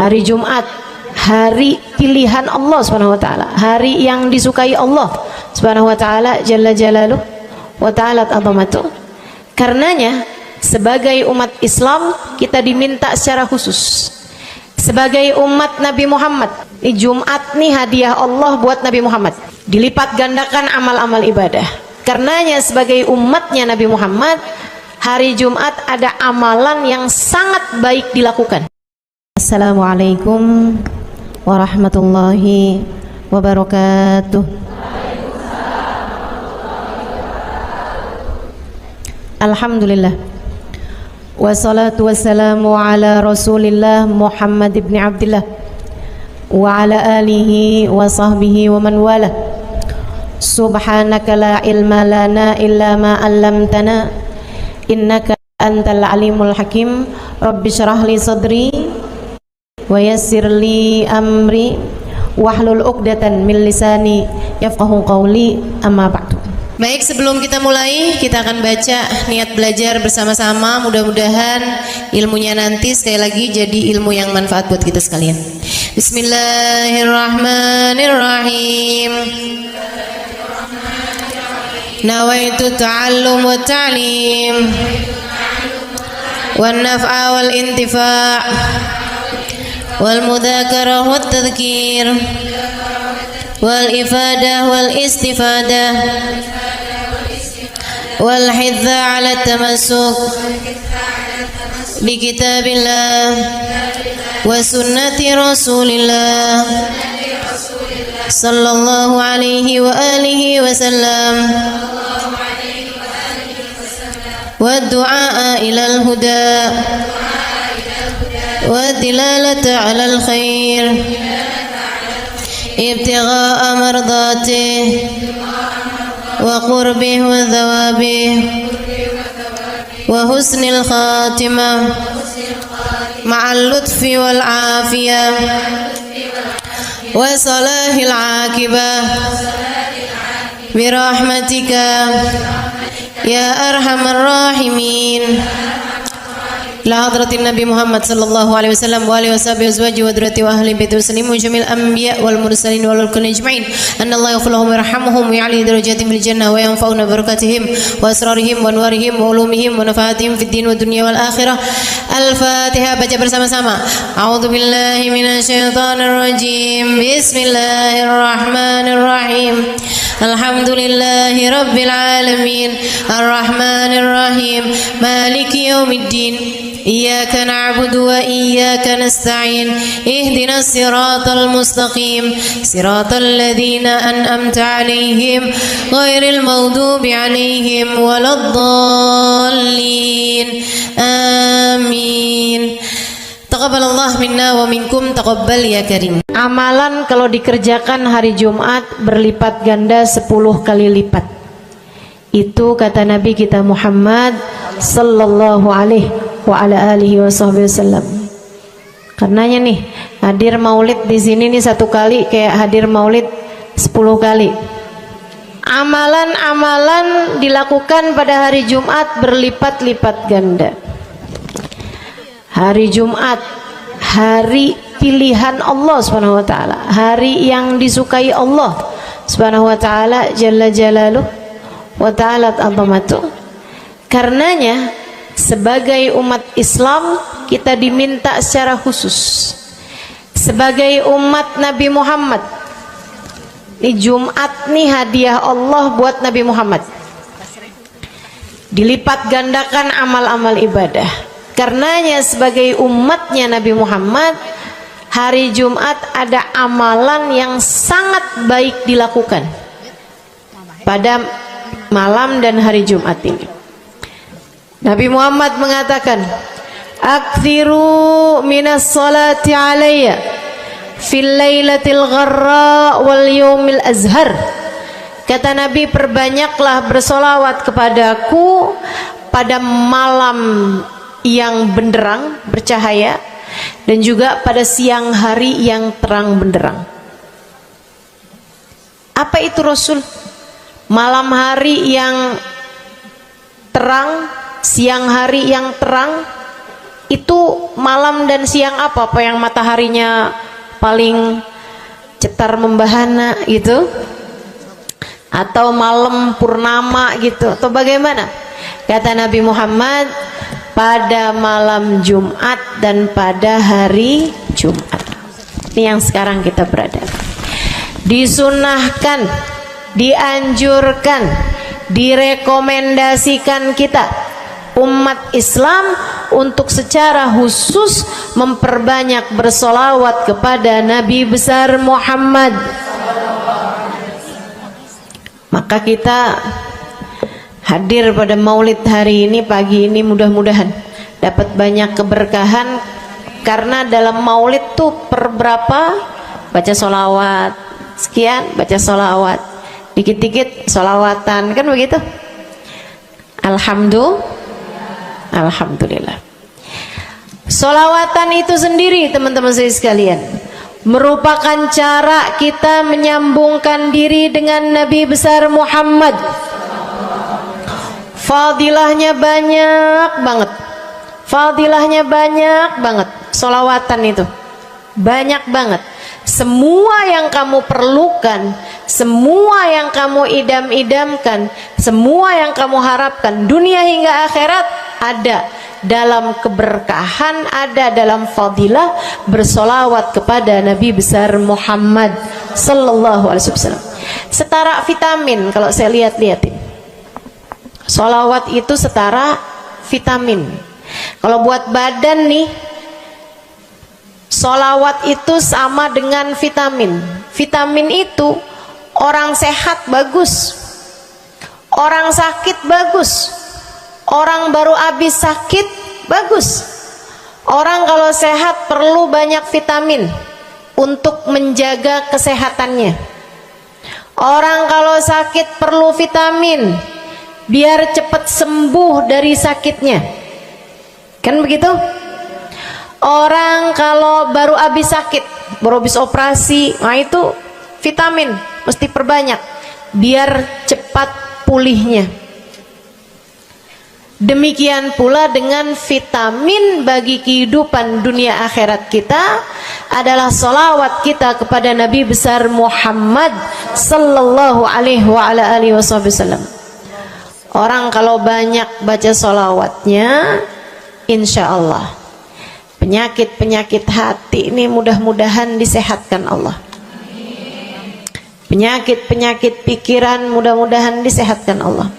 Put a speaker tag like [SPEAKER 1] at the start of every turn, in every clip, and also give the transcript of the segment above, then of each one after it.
[SPEAKER 1] Hari Jumat, hari pilihan Allah Subhanahu wa taala, hari yang disukai Allah Subhanahu wa taala jalla jalaluhu wa ta'ala azamatuh. Karenanya sebagai umat Islam kita diminta secara khusus sebagai umat Nabi Muhammad, di Jumat nih hadiah Allah buat Nabi Muhammad, dilipat gandakan amal-amal ibadah. Karenanya sebagai umatnya Nabi Muhammad, hari Jumat ada amalan yang sangat baik dilakukan. Assalamualaikum warahmatullahi wabarakatuh. Alhamdulillah, wassalatu wassalamu ala rasulillah Muhammad ibn Abdillah wa ala alihi wa sahbihi wa man wala. Subhanaka la ilma lana illa ma 'allamtana innaka antal alimul hakim. Rabbi syrah li sadri wa yassir li amri wahlul 'uqdatan min lisani yafqahu qawli, amma ba'du. Baik, sebelum kita mulai, kita akan baca niat belajar bersama-sama. Mudah-mudahan ilmunya nanti sekali lagi jadi ilmu yang manfaat buat kita sekalian. Bismillahirrahmanirrahim. Nawaitu ta'allum wa ta'lim wan naf'a wal intifa' wal mudzakarah wat tadhkir wal ifadah wal istifadah wal hidza 'ala tamassuk bi kitabillah wa sunnati rasulillah sallallahu alaihi wa alihi wasallam wa du'a ila al-huda wa dilalata 'ala al-khair ibtigha'a mardatih wa qurbih wa thawabih wa husnil khatimah ma'al lutfi wal afiyah wa salahil aqibah birahmatika ya arhamar rahimin. La hadratin Nabi Muhammad sallallahu alaihi wasallam wa alihi washabihi azwaji wa dzurriyyati wa ahli baiti waslimu jamil anbiya wal mursalin wal kulli ajma'in anna Allah yaghfir lahum wa yarhamuhum wa ya'li darajatihim fil jannah wa yanfa'una barakatihim wa asrarihim wa anwarihim wa ulumihim wa nafaatihim fid din wa dunya wal akhirah. Al-Fatihah, baca bersama-sama. A'udzu billahi minasyaitonir rajim. Bismillahirrahmanirrahim. Alhamdulillahi rabbil alamin arrahmanir rahim maliki yaumiddin. Iyyaka na'budu wa iyyaka nasta'in ihdinas siratal mustaqim siratal ladzina an'amta 'alaihim ghairil maghdubi 'alaihim waladdallin. Amin. Taqabbalallah minna wa minkum, taqabbal ya karim. Amalan kalau dikerjakan hari Jumat berlipat ganda 10 kali lipat. Itu kata Nabi kita Muhammad sallallahu alaihi wa ala alihi wasallam. Karenanya nih, hadir maulid di sini nih 1 kali kayak hadir maulid 10 kali. Amalan-amalan dilakukan pada hari Jumat berlipat-lipat ganda. Hari Jumat, hari pilihan Allah Subhanahu wa taala, hari yang disukai Allah Subhanahu wa taala jalla jalaluhu wa ta'ala azamatuh. Karenanya sebagai umat Islam kita diminta secara khusus sebagai umat Nabi Muhammad, di Jumat nih hadiah Allah buat Nabi Muhammad, dilipat gandakan amal-amal ibadah. Karenanya sebagai umatnya Nabi Muhammad, hari Jumat ada amalan yang sangat baik dilakukan pada malam dan hari Jumat ini. Nabi Muhammad mengatakan, "Aktsiru minas salati alayya fil lailatil gharra wal yaumil azhar." Kata Nabi, perbanyaklah bersolawat kepadaku pada malam yang benderang, bercahaya, dan juga pada siang hari yang terang benderang. Apa itu Rasul? Malam hari yang terang, siang hari yang terang. Itu malam dan siang apa yang mataharinya paling cetar membahana gitu, atau malam purnama gitu, atau bagaimana? Kata Nabi Muhammad, pada malam Jumat dan pada hari Jumat. Ini yang sekarang kita berada. Disunahkan, dianjurkan, direkomendasikan kita umat Islam untuk secara khusus memperbanyak bersolawat kepada Nabi besar Muhammad. Maka kita hadir pada maulid hari ini, pagi ini, mudah-mudahan dapat banyak keberkahan, karena dalam maulid tuh per berapa baca solawat sekian, baca solawat dikit-dikit, solawatan, kan begitu. Alhamdulillah. Solawatan itu sendiri teman-teman saya sekalian merupakan cara kita menyambungkan diri dengan Nabi besar Muhammad. Fadilahnya banyak banget, fadilahnya banyak banget. Solawatan itu banyak banget. Semua yang kamu perlukan, semua yang kamu idam-idamkan, semua yang kamu harapkan dunia hingga akhirat ada dalam keberkahan, ada dalam fadilah bersolawat kepada Nabi besar Muhammad sallallahu alaihi wasallam. Setara vitamin kalau saya lihat-lihatin. Solawat itu setara vitamin. Kalau buat badan nih, solawat itu sama dengan vitamin. Vitamin itu orang sehat bagus, orang sakit bagus, orang baru habis sakit bagus. Orang kalau sehat perlu banyak vitamin untuk menjaga kesehatannya. Orang kalau sakit perlu vitamin biar cepat sembuh dari sakitnya, kan begitu? Orang kalau baru habis sakit, baru habis operasi, nah itu vitamin mesti perbanyak biar cepat pulihnya. Demikian pula dengan vitamin bagi kehidupan dunia akhirat kita adalah solawat kita kepada Nabi besar Muhammad sallallahu alaihi wasallam. Orang kalau banyak baca solawatnya, insya Allah penyakit-penyakit hati ini mudah-mudahan disehatkan Allah. Penyakit-penyakit pikiran mudah-mudahan disehatkan Allah.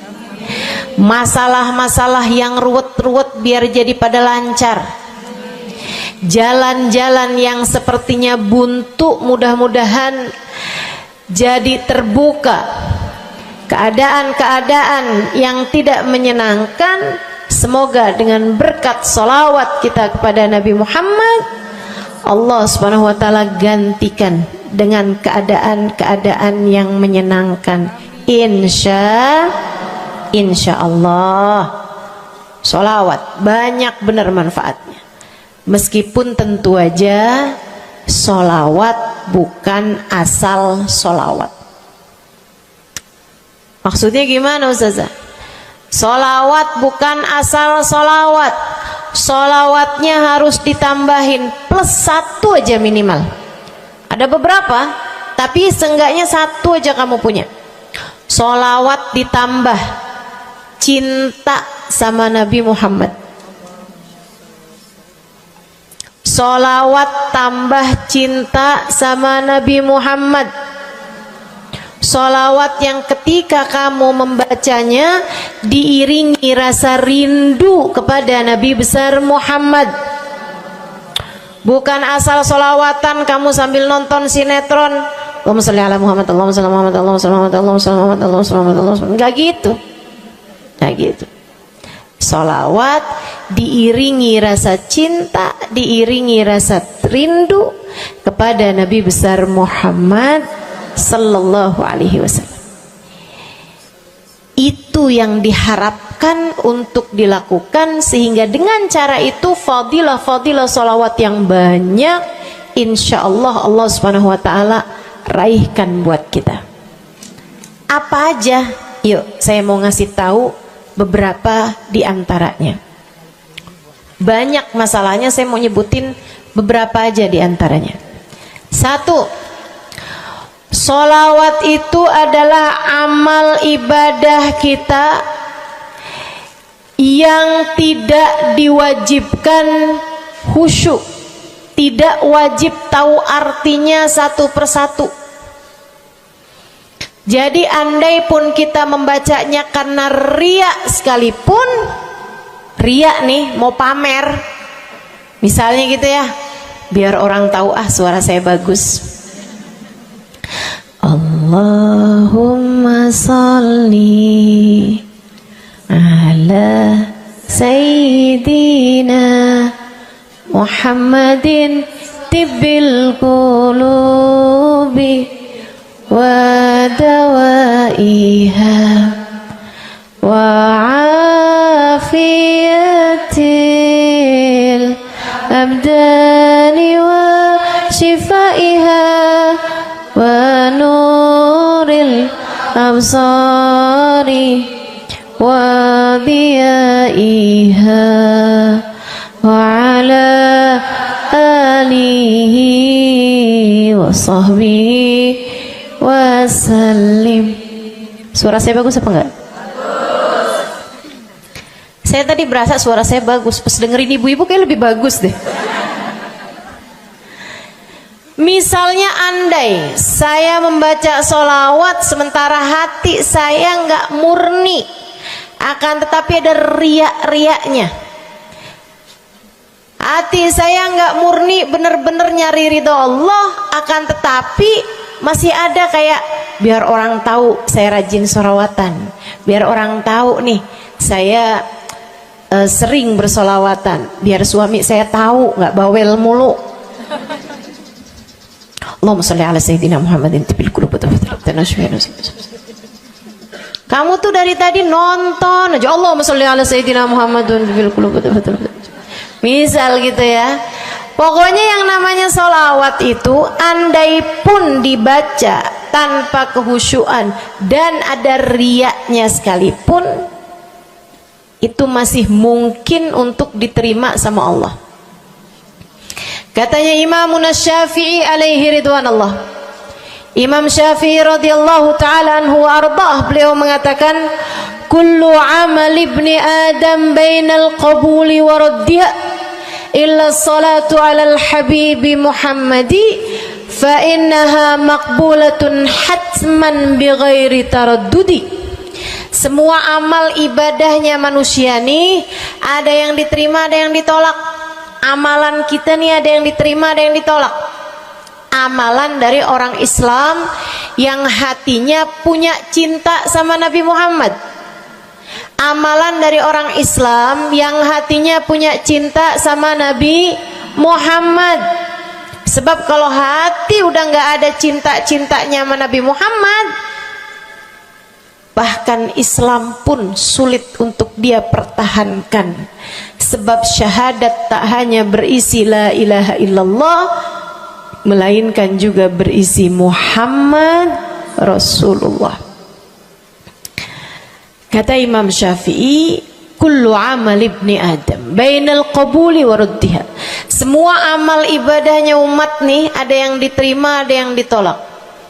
[SPEAKER 1] Masalah-masalah yang ruwet-ruwet biar jadi pada lancar. Jalan-jalan yang sepertinya buntu mudah-mudahan jadi terbuka. Keadaan-keadaan yang tidak menyenangkan, semoga dengan berkat solawat kita kepada Nabi Muhammad, Allah subhanahu wa ta'ala gantikan dengan keadaan-keadaan yang menyenangkan. Insya Allah. Solawat banyak benar manfaatnya. Meskipun tentu aja solawat bukan asal solawat. Maksudnya gimana Ustazah? Solawat bukan asal solawat. Solawatnya harus ditambahin plus 1 aja minimal. Ada beberapa, tapi seenggaknya 1 aja kamu punya. Solawat ditambah cinta sama Nabi Muhammad. Solawat tambah cinta sama Nabi Muhammad. Solawat yang ketika kamu membacanya diiringi rasa rindu kepada Nabi besar Muhammad. Bukan asal solawatan kamu sambil nonton sinetron, Allahumma sholli ala Muhammad, Allahumma sholli ala Muhammad, Allahumma sholli ala Muhammad, Allahumma sholli ala Muhammad, Allahumma sholli ala Muhammad, Allahumma sholli ala Muhammad. Enggak gitu. Enggak gitu. Solawat diiringi rasa cinta, diiringi rasa rindu kepada Nabi besar Muhammad sallallahu alaihi wasallam. Itu yang diharapkan untuk dilakukan, sehingga dengan cara itu fadilah-fadilah solawat yang banyak insya Allah Allah subhanahu wa ta'ala raihkan buat kita. Apa aja? Yuk saya mau ngasih tahu beberapa di antaranya. Banyak masalahnya, saya mau nyebutin beberapa aja di antaranya. Satu, sholawat itu adalah amal ibadah kita yang tidak diwajibkan khusyuk, tidak wajib tahu artinya satu persatu. Jadi andai pun kita membacanya karena riya sekalipun, riya nih mau pamer misalnya gitu ya, biar orang tahu suara saya bagus. Allahumma sholli ala sayyidina Muhammadin tibbil qulubi wa dawaiha wa afiyatil abdani wa shifaiha wa nuril absari wa diyaiha wa ala alihi wa sahbihi wa sallim. Suara saya bagus apa enggak? Bagus. Saya tadi berasa suara saya bagus, pas dengerin ibu-ibu kayak lebih bagus deh. Misalnya andai saya membaca sholawat sementara hati saya nggak murni, akan tetapi ada riak-riaknya. Hati saya nggak murni bener-bener nyari ridho Allah, akan tetapi masih ada kayak biar orang tahu saya rajin sholawatan, biar orang tahu nih saya sering bersolawatan, biar suami saya tahu nggak bawel mulu. Allahumma sholli ala sayyidina Muhammadin tibil qulub. Kamu tuh dari tadi nonton aja Allahumma sholli ala sayyidina Muhammadin tibil qulub. Misal gitu ya. Pokoknya yang namanya sholawat itu andai pun dibaca tanpa kehusyuan dan ada riaknya sekalipun, itu masih mungkin untuk diterima sama Allah. Katanya Imam Syafi'i alaihi ridwanallah, Imam Syafi'i radhiyallahu ta'ala anhu wa ardhah, beliau mengatakan kullu amal ibni adam bainal qabuli wa raddiha illa salatu ala al-habibi Muhammadi fa innaha maqbulatun hatman bighairi taraddudi. Semua amal ibadahnya manusia nih ada yang diterima, ada yang ditolak. Amalan kita nih ada yang diterima, ada yang ditolak. Amalan dari orang Islam yang hatinya punya cinta sama Nabi Muhammad. Amalan dari orang Islam yang hatinya punya cinta sama Nabi Muhammad. Sebab kalau hati udah nggak ada cinta-cintanya sama Nabi Muhammad, bahkan Islam pun sulit untuk dia pertahankan. Sebab syahadat tak hanya berisi la ilaha illallah, melainkan juga berisi Muhammad Rasulullah. Kata Imam Syafi'i, kullu amal ibni adam bainal qabuli wa raddiha. Semua amal ibadahnya umat nih ada yang diterima, ada yang ditolak.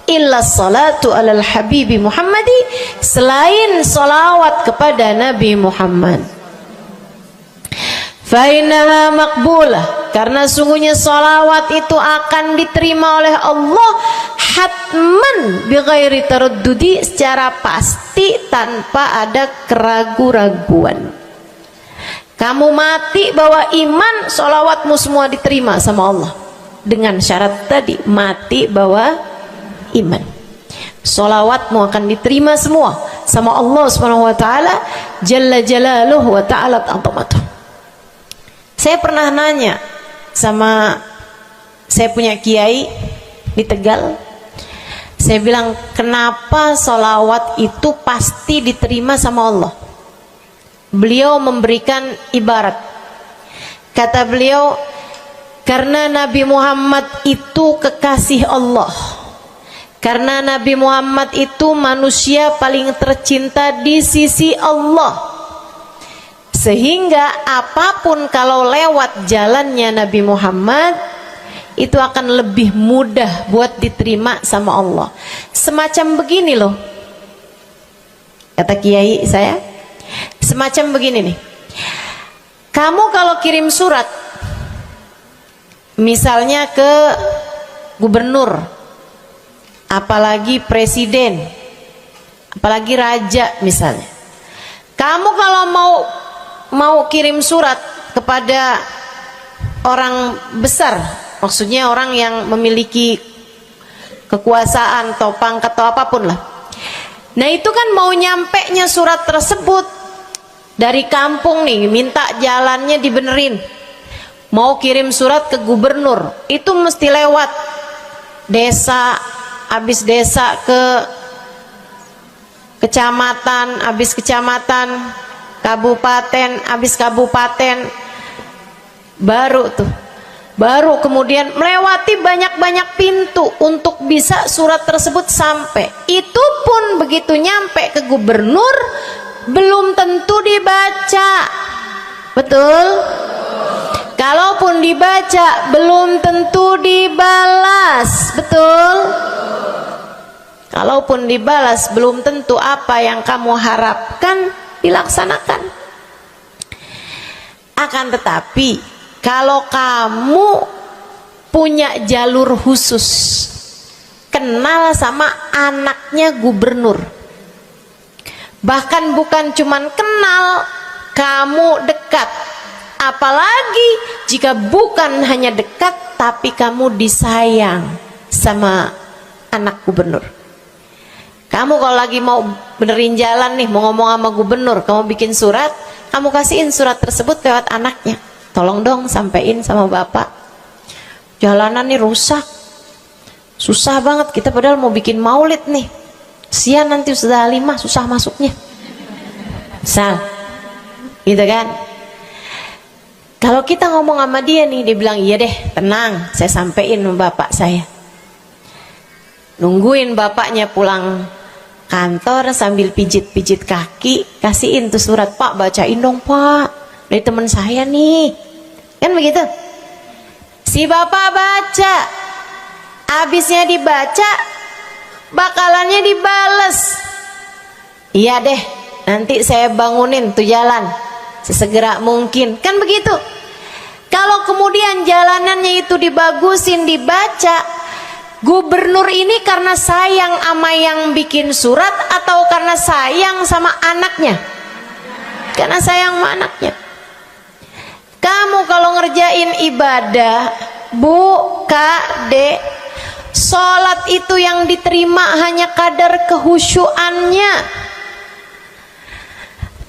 [SPEAKER 1] Illa salatu alal habibi Muhammadi, selain salawat kepada Nabi Muhammad. Fainaha maqbulah, karena sungguhnya salawat itu akan diterima oleh Allah hatman bighairi taraddudi, secara pasti tanpa ada keraguan-raguan. Kamu mati bawa iman, salawatmu semua diterima sama Allah. Dengan syarat tadi, mati bawa iman, salawatmu akan diterima semua sama Allah Subhanahu wa taala jalla jalaluhu wa ta'ala azamatuh. Saya pernah nanya sama saya punya kiai di Tegal. Saya bilang, kenapa salawat itu pasti diterima sama Allah? Beliau memberikan ibarat. Kata beliau, karena Nabi Muhammad itu kekasih Allah. Karena Nabi Muhammad itu manusia paling tercinta di sisi Allah. Sehingga apapun kalau lewat jalannya Nabi Muhammad itu akan lebih mudah buat diterima sama Allah. Semacam begini loh, kata kiai saya, semacam begini nih. Kamu kalau kirim surat misalnya ke gubernur, apalagi presiden, apalagi raja misalnya, kamu kalau mau kirim surat kepada orang besar, maksudnya orang yang memiliki kekuasaan atau pangkat atau apapun lah. Nah itu kan mau nyampenya surat tersebut dari kampung nih, minta jalannya dibenerin, mau kirim surat ke gubernur, itu mesti lewat desa, habis desa ke kecamatan, habis kecamatan, kabupaten, habis kabupaten, baru kemudian melewati banyak-banyak pintu untuk bisa surat tersebut sampai. Itu pun begitu nyampe ke gubernur belum tentu dibaca, betul? Kalaupun dibaca belum tentu dibalas, betul? Kalaupun dibalas belum tentu apa yang kamu harapkan dilaksanakan. Akan tetapi kalau kamu punya jalur khusus, kenal sama anaknya gubernur, bahkan bukan cuman kenal, kamu dekat, apalagi jika bukan hanya dekat tapi kamu disayang sama anak gubernur. Kamu kalau lagi mau benerin jalan nih, mau ngomong sama gubernur, kamu bikin surat, kamu kasihin surat tersebut lewat anaknya, tolong dong sampein sama bapak, jalanan nih rusak, susah banget, kita padahal mau bikin maulid nih, sian nanti sudah 5 susah masuknya, misal gitu kan. Kalau kita ngomong sama dia nih, dia bilang iya deh, tenang, saya sampein sama bapak saya. Nungguin bapaknya pulang kantor sambil pijit-pijit kaki, kasihin tuh surat, Pak bacain dong Pak, dari teman saya nih, kan begitu. Si bapak baca, habisnya dibaca, bakalannya dibales, iya deh, nanti saya bangunin tuh jalan sesegera mungkin, kan begitu. Kalau kemudian jalanannya itu dibagusin, dibaca, gubernur ini karena sayang sama yang bikin surat atau karena sayang sama anaknya? Karena sayang sama anaknya. Kamu kalau ngerjain ibadah, Bu, Kak, Dek, sholat itu yang diterima hanya kadar kehusyuannya.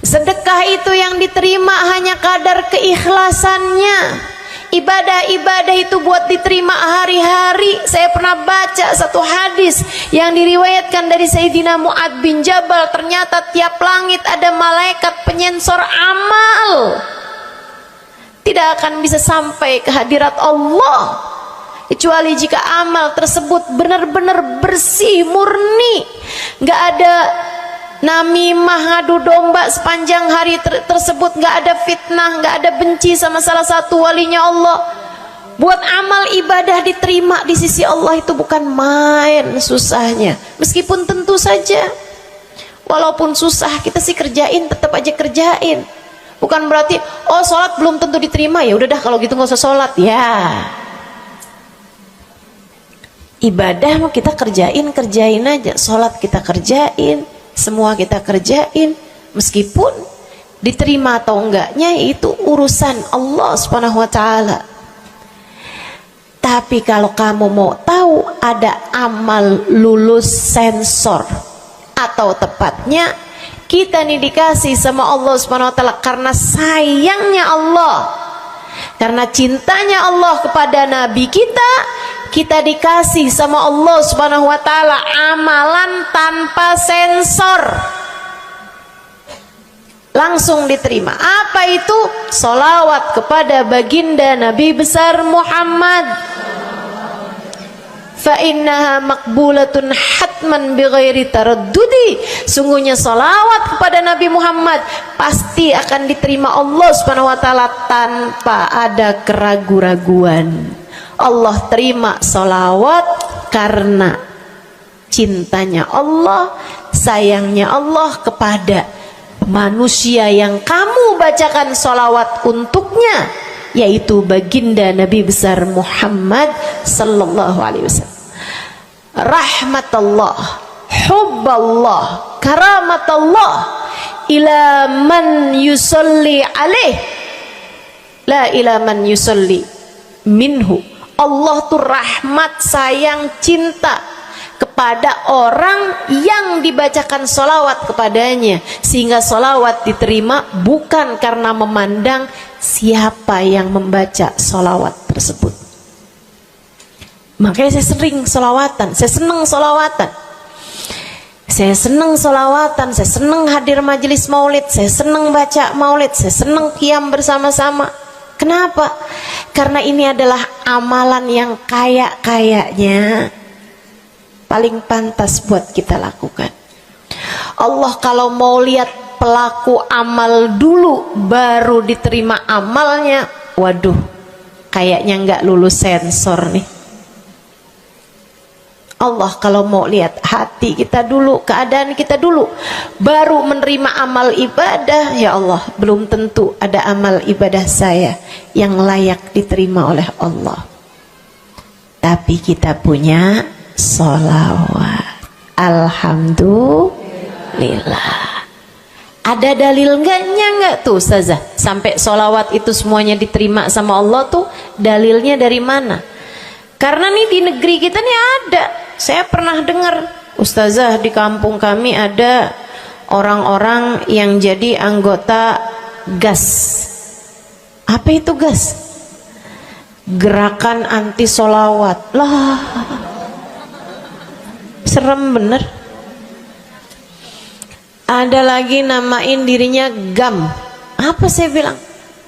[SPEAKER 1] Sedekah itu yang diterima hanya kadar keikhlasannya. Ibadah-ibadah itu buat diterima hari-hari. Saya pernah baca satu hadis yang diriwayatkan dari Sayyidina Mu'ad bin Jabal, ternyata tiap langit ada malaikat penyensor amal, tidak akan bisa sampai ke hadirat Allah kecuali jika amal tersebut benar-benar bersih, murni, nggak ada namimah, ngadu domba sepanjang hari tersebut, nggak ada fitnah, nggak ada benci sama salah satu walinya Allah. Buat amal ibadah diterima di sisi Allah itu bukan main susahnya. Meskipun tentu saja walaupun susah kita sih kerjain, tetap aja kerjain. Bukan berarti oh sholat belum tentu diterima, ya udah dah kalau gitu nggak usah sholat ya. Ibadah mau kita kerjain aja, sholat kita kerjain, semua kita kerjain, meskipun diterima atau enggaknya itu urusan Allah Subhanahu wa taala. Tapi kalau kamu mau tahu, ada amal lulus sensor, atau tepatnya kita nih dikasih sama Allah Subhanahu wa taala karena sayangnya Allah, karena cintanya Allah kepada nabi kita, kita dikasih sama Allah Subhanahu wa taala amalan tanpa sensor, langsung diterima. Apa itu? Sholawat kepada baginda Nabi besar Muhammad. fa innaha maqbulatun hatman bighairi taraddudi. Sungguhnya salawat kepada Nabi Muhammad pasti akan diterima Allah Subhanahu wa taala tanpa ada keraguan-raguan. Allah terima salawat karena cintanya Allah, sayangnya Allah kepada manusia yang kamu bacakan salawat untuknya, yaitu baginda Nabi besar Muhammad sallallahu alaihi wasallam. Rahmatullah, hubballah, karamatullah ila man yusalli alaih, la ila man yusalli minhu. Allah tuh rahmat, sayang, cinta kepada orang yang dibacakan solawat kepadanya, sehingga solawat diterima bukan karena memandang siapa yang membaca solawat tersebut. Makanya saya sering solawatan, saya senang solawatan, saya senang solawatan, saya senang hadir majelis maulid, saya senang baca maulid, saya senang qiyam bersama-sama. Kenapa? Karena ini adalah amalan yang kayaknya paling pantas buat kita lakukan. Allah kalau mau lihat pelaku amal dulu baru diterima amalnya, waduh, kayaknya nggak lulus sensor nih. Allah kalau mau lihat hati kita dulu, keadaan kita dulu, baru menerima amal ibadah, ya Allah, belum tentu ada amal ibadah saya yang layak diterima oleh Allah. Tapi kita punya sholawat, alhamdulillah. Ada dalil nggak tuh Ustazah sampai sholawat itu semuanya diterima sama Allah tuh? Dalilnya dari mana? Karena nih di negeri kita nih ada, saya pernah dengar Ustazah, di kampung kami ada orang-orang yang jadi anggota GAS. Apa itu GAS? Gerakan anti sholawat. Lah, serem bener. Ada lagi namain dirinya GAM. Apa saya bilang?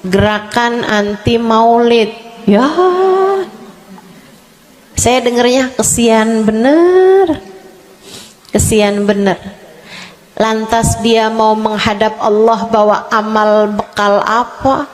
[SPEAKER 1] Gerakan anti maulid. Ya, saya dengernya kesian bener, kesian bener. Lantas dia mau menghadap Allah bawa amal bekal apa?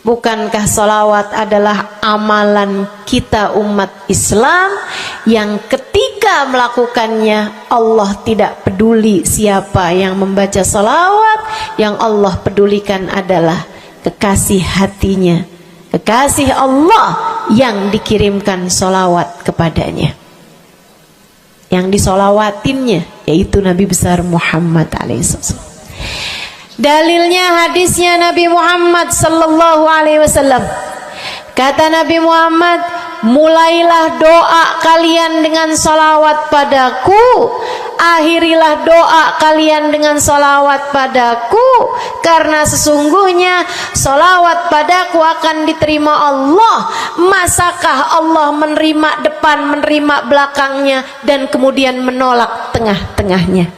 [SPEAKER 1] Bukankah sholawat adalah amalan kita umat Islam yang ketika melakukannya Allah tidak peduli siapa yang membaca sholawat, yang Allah pedulikan adalah kekasih hatinya, kekasih Allah yang dikirimkan sholawat kepadanya, yang disolawatinnya yaitu Nabi besar Muhammad alaihissalam. Dalilnya hadisnya Nabi Muhammad sallallahu alaihi wasallam. Kata Nabi Muhammad, mulailah doa kalian dengan salawat padaku, akhirilah doa kalian dengan salawat padaku, karena sesungguhnya salawat padaku akan diterima Allah. Masakah Allah menerima depan, menerima belakangnya, dan kemudian menolak tengah-tengahnya?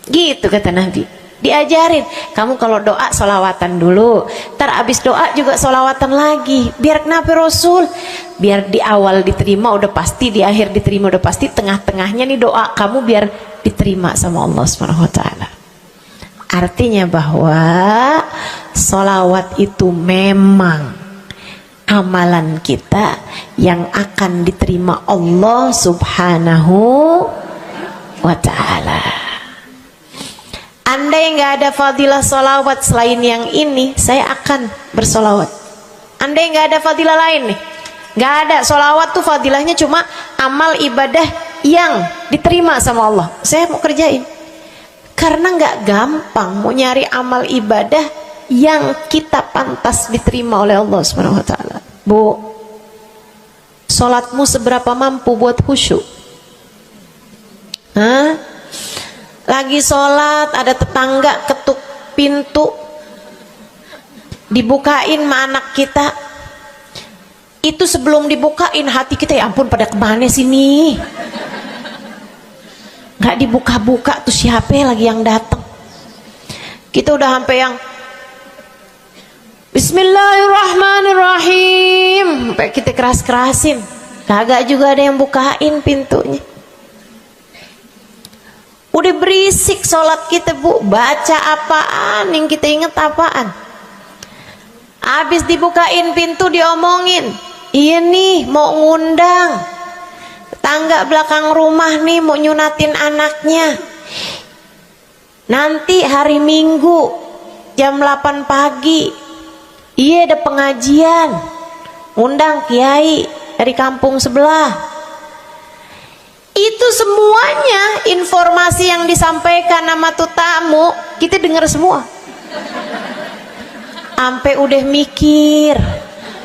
[SPEAKER 1] Gitu kata Nabi. Diajarin, kamu kalau doa solawatan dulu, ntar abis doa juga solawatan lagi. Biar kenapa Rasul? Biar di awal diterima udah pasti, di akhir diterima udah pasti, tengah-tengahnya nih doa kamu biar diterima sama Allah SWT. Artinya bahwa solawat itu memang amalan kita yang akan diterima Allah Subhanahu wa ta'ala. Andai nggak ada fadilah solawat selain yang ini, saya akan bersolawat. Andai nggak ada fadilah lain nih, nggak ada, solawat tuh fadilahnya cuma amal ibadah yang diterima sama Allah, saya mau kerjain. Karena nggak gampang mau nyari amal ibadah yang kita pantas diterima oleh Allah Subhanahu wa ta'ala. Bu, sholatmu seberapa mampu buat khusyuk? Hah? Lagi sholat ada tetangga ketuk pintu, dibukain sama anak kita. Itu sebelum dibukain hati kita, ya ampun pada kemana sini? Nggak dibuka-buka tuh siapa lagi yang datang? Kita udah sampai yang Bismillahirrahmanirrahim, sampai kita keras-kerasin. kagak juga ada yang bukain pintunya. Udah berisik sholat kita Bu, baca apaan, yang kita inget apaan. Habis dibukain pintu diomongin, iya nih mau ngundang tangga belakang rumah nih, mau nyunatin anaknya. Nanti hari Minggu jam 8 pagi, iya ada pengajian, undang kiai dari kampung sebelah. Itu semuanya informasi yang disampaikan sama tuh tamu, kita dengar semua. Sampai udah mikir,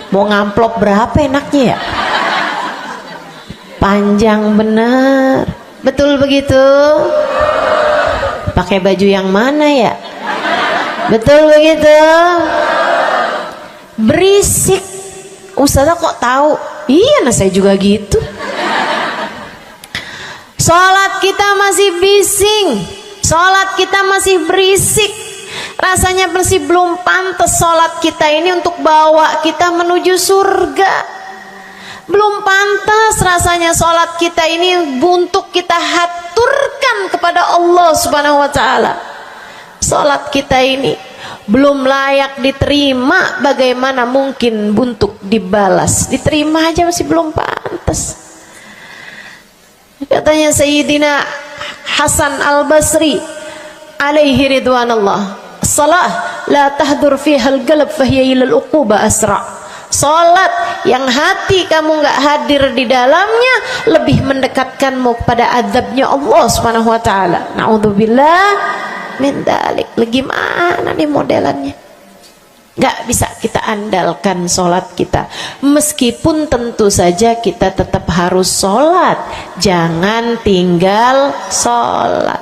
[SPEAKER 1] mau ngamplop berapa enaknya ya? Panjang bener. Betul begitu? Pakai baju yang mana ya? Betul begitu? Berisik. Ustazah kok tahu? Iya, nah saya juga gitu. Sholat kita masih bising, sholat kita masih berisik. Rasanya masih belum pantas sholat kita ini untuk bawa kita menuju surga. Belum pantas rasanya sholat kita ini untuk kita haturkan kepada Allah Subhanahu wa ta'ala. Sholat kita ini belum layak diterima, bagaimana mungkin untuk dibalas? Diterima aja masih belum pantas. Katanya Sayyidina Hasan Al-Basri alaihi ridwanallah, salah la tahdur fiha al-qalb fahiya ila al-uquba asra. Salat yang hati kamu nggak hadir di dalamnya lebih mendekatkanmu kepada azabnya Allah Subhanahu wa taala. Naudzubillah min dzalik. Gimana nih modelannya? Gak bisa kita andalkan sholat kita, meskipun tentu saja kita tetap harus sholat. Jangan tinggal sholat.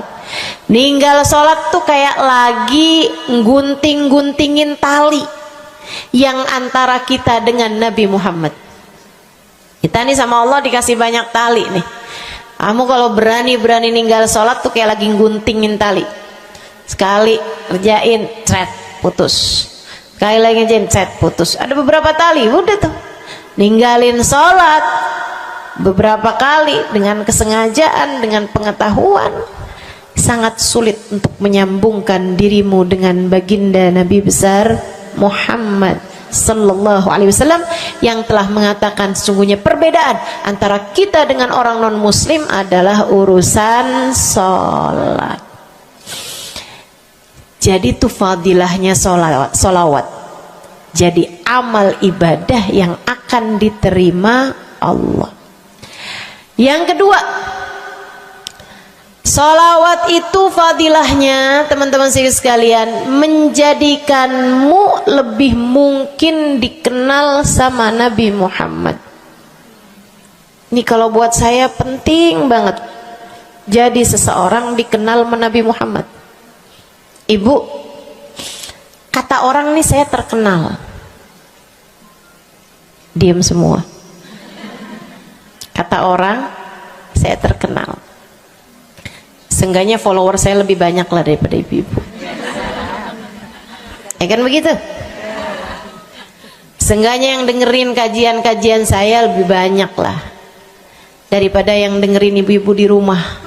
[SPEAKER 1] Ninggal sholat tuh kayak lagi gunting-guntingin tali yang antara kita dengan Nabi Muhammad. Kita nih sama Allah dikasih banyak tali nih. Kamu kalau berani-berani ninggal sholat tuh kayak lagi guntingin tali. Sekali kerjain, cret, putus. Sekali lagi cet, putus. Ada beberapa tali, udah tuh ninggalin sholat beberapa kali dengan kesengajaan, dengan pengetahuan, sangat sulit untuk menyambungkan dirimu dengan baginda Nabi besar Muhammad sallallahu alaihi wasallam yang telah mengatakan sesungguhnya perbedaan antara kita dengan orang non muslim adalah urusan sholat. Jadi itu fadilahnya solawat. Jadi amal ibadah yang akan diterima Allah. Yang kedua, solawat itu fadilahnya teman-teman sekalian menjadikanmu lebih mungkin dikenal sama Nabi Muhammad. Ini kalau buat saya penting banget. Jadi seseorang dikenal sama Nabi Muhammad. Ibu, kata orang nih saya terkenal. Diam semua. Kata orang saya terkenal. Seenggaknya follower saya lebih banyak lah daripada ibu-ibu. Ya kan begitu? Seenggaknya yang dengerin kajian-kajian saya lebih banyak lah daripada yang dengerin ibu-ibu di rumah.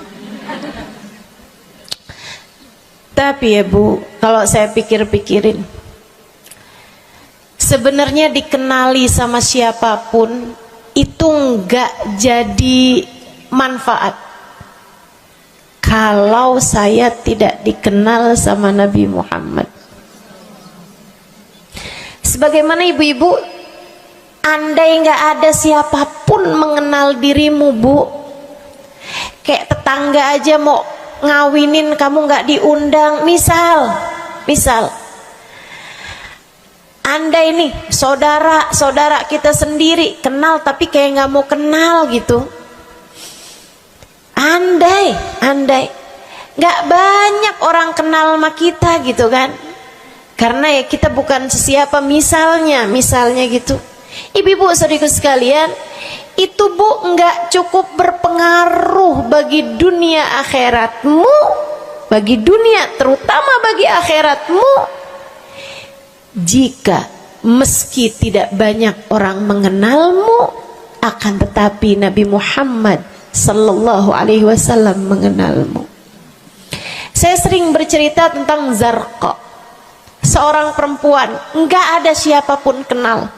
[SPEAKER 1] Tapi ya Bu, kalau saya pikir-pikirin, sebenarnya dikenali sama siapapun itu enggak jadi manfaat kalau saya tidak dikenal sama Nabi Muhammad. Sebagaimana ibu-ibu, andai enggak ada siapapun mengenal dirimu Bu, kayak tetangga aja mau ngawinin kamu nggak diundang, misal andai nih saudara kita sendiri kenal tapi kayak nggak mau kenal gitu, andai nggak banyak orang kenal sama kita gitu kan, karena ya kita bukan sesiapa, misalnya gitu. Ibu-ibu saudaraku sekalian, itu Bu enggak cukup berpengaruh bagi dunia akhiratmu, bagi dunia terutama bagi akhiratmu, jika meski tidak banyak orang mengenalmu akan tetapi Nabi Muhammad sallallahu alaihi wasallam mengenalmu. Saya sering bercerita tentang Zarqa, seorang perempuan, enggak ada siapapun kenal.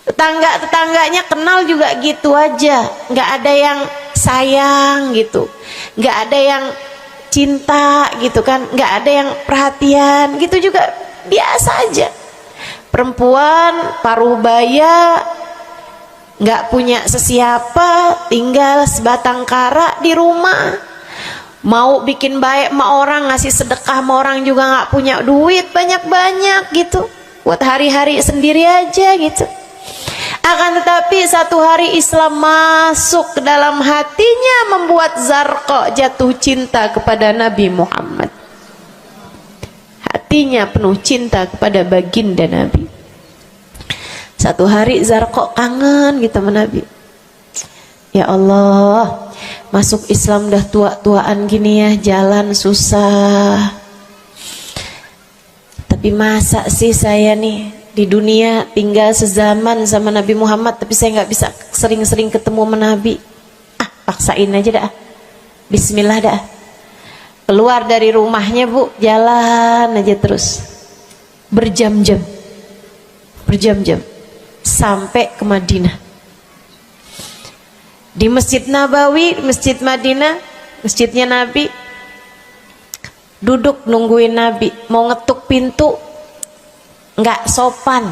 [SPEAKER 1] Tetangga-tetangganya kenal juga gitu aja, enggak ada yang sayang gitu, enggak ada yang cinta gitu kan, enggak ada yang perhatian gitu, juga biasa aja. Perempuan paruh baya, nggak punya sesiapa, tinggal sebatang kara di rumah. Mau bikin baik sama orang, ngasih sedekah sama orang juga nggak punya duit banyak-banyak gitu, buat hari-hari sendiri aja gitu. Akan tetapi satu hari Islam masuk ke dalam hatinya, membuat Zarqa jatuh cinta kepada Nabi Muhammad. Hatinya penuh cinta kepada baginda Nabi. Satu hari Zarqa kangen gitu sama Nabi. Ya Allah, masuk Islam dah tua-tuaan gini ya, jalan susah. Tapi masa sih saya nih di dunia tinggal sezaman sama Nabi Muhammad, tapi saya nggak bisa sering-sering ketemu sama Nabi. Paksain aja dah, bismillah dah. Keluar dari rumahnya Bu, jalan aja terus berjam-jam sampai ke Madinah. Di Masjid Nabawi, Masjid Madinah, masjidnya Nabi, duduk nungguin Nabi. Mau ngetuk pintu nggak sopan,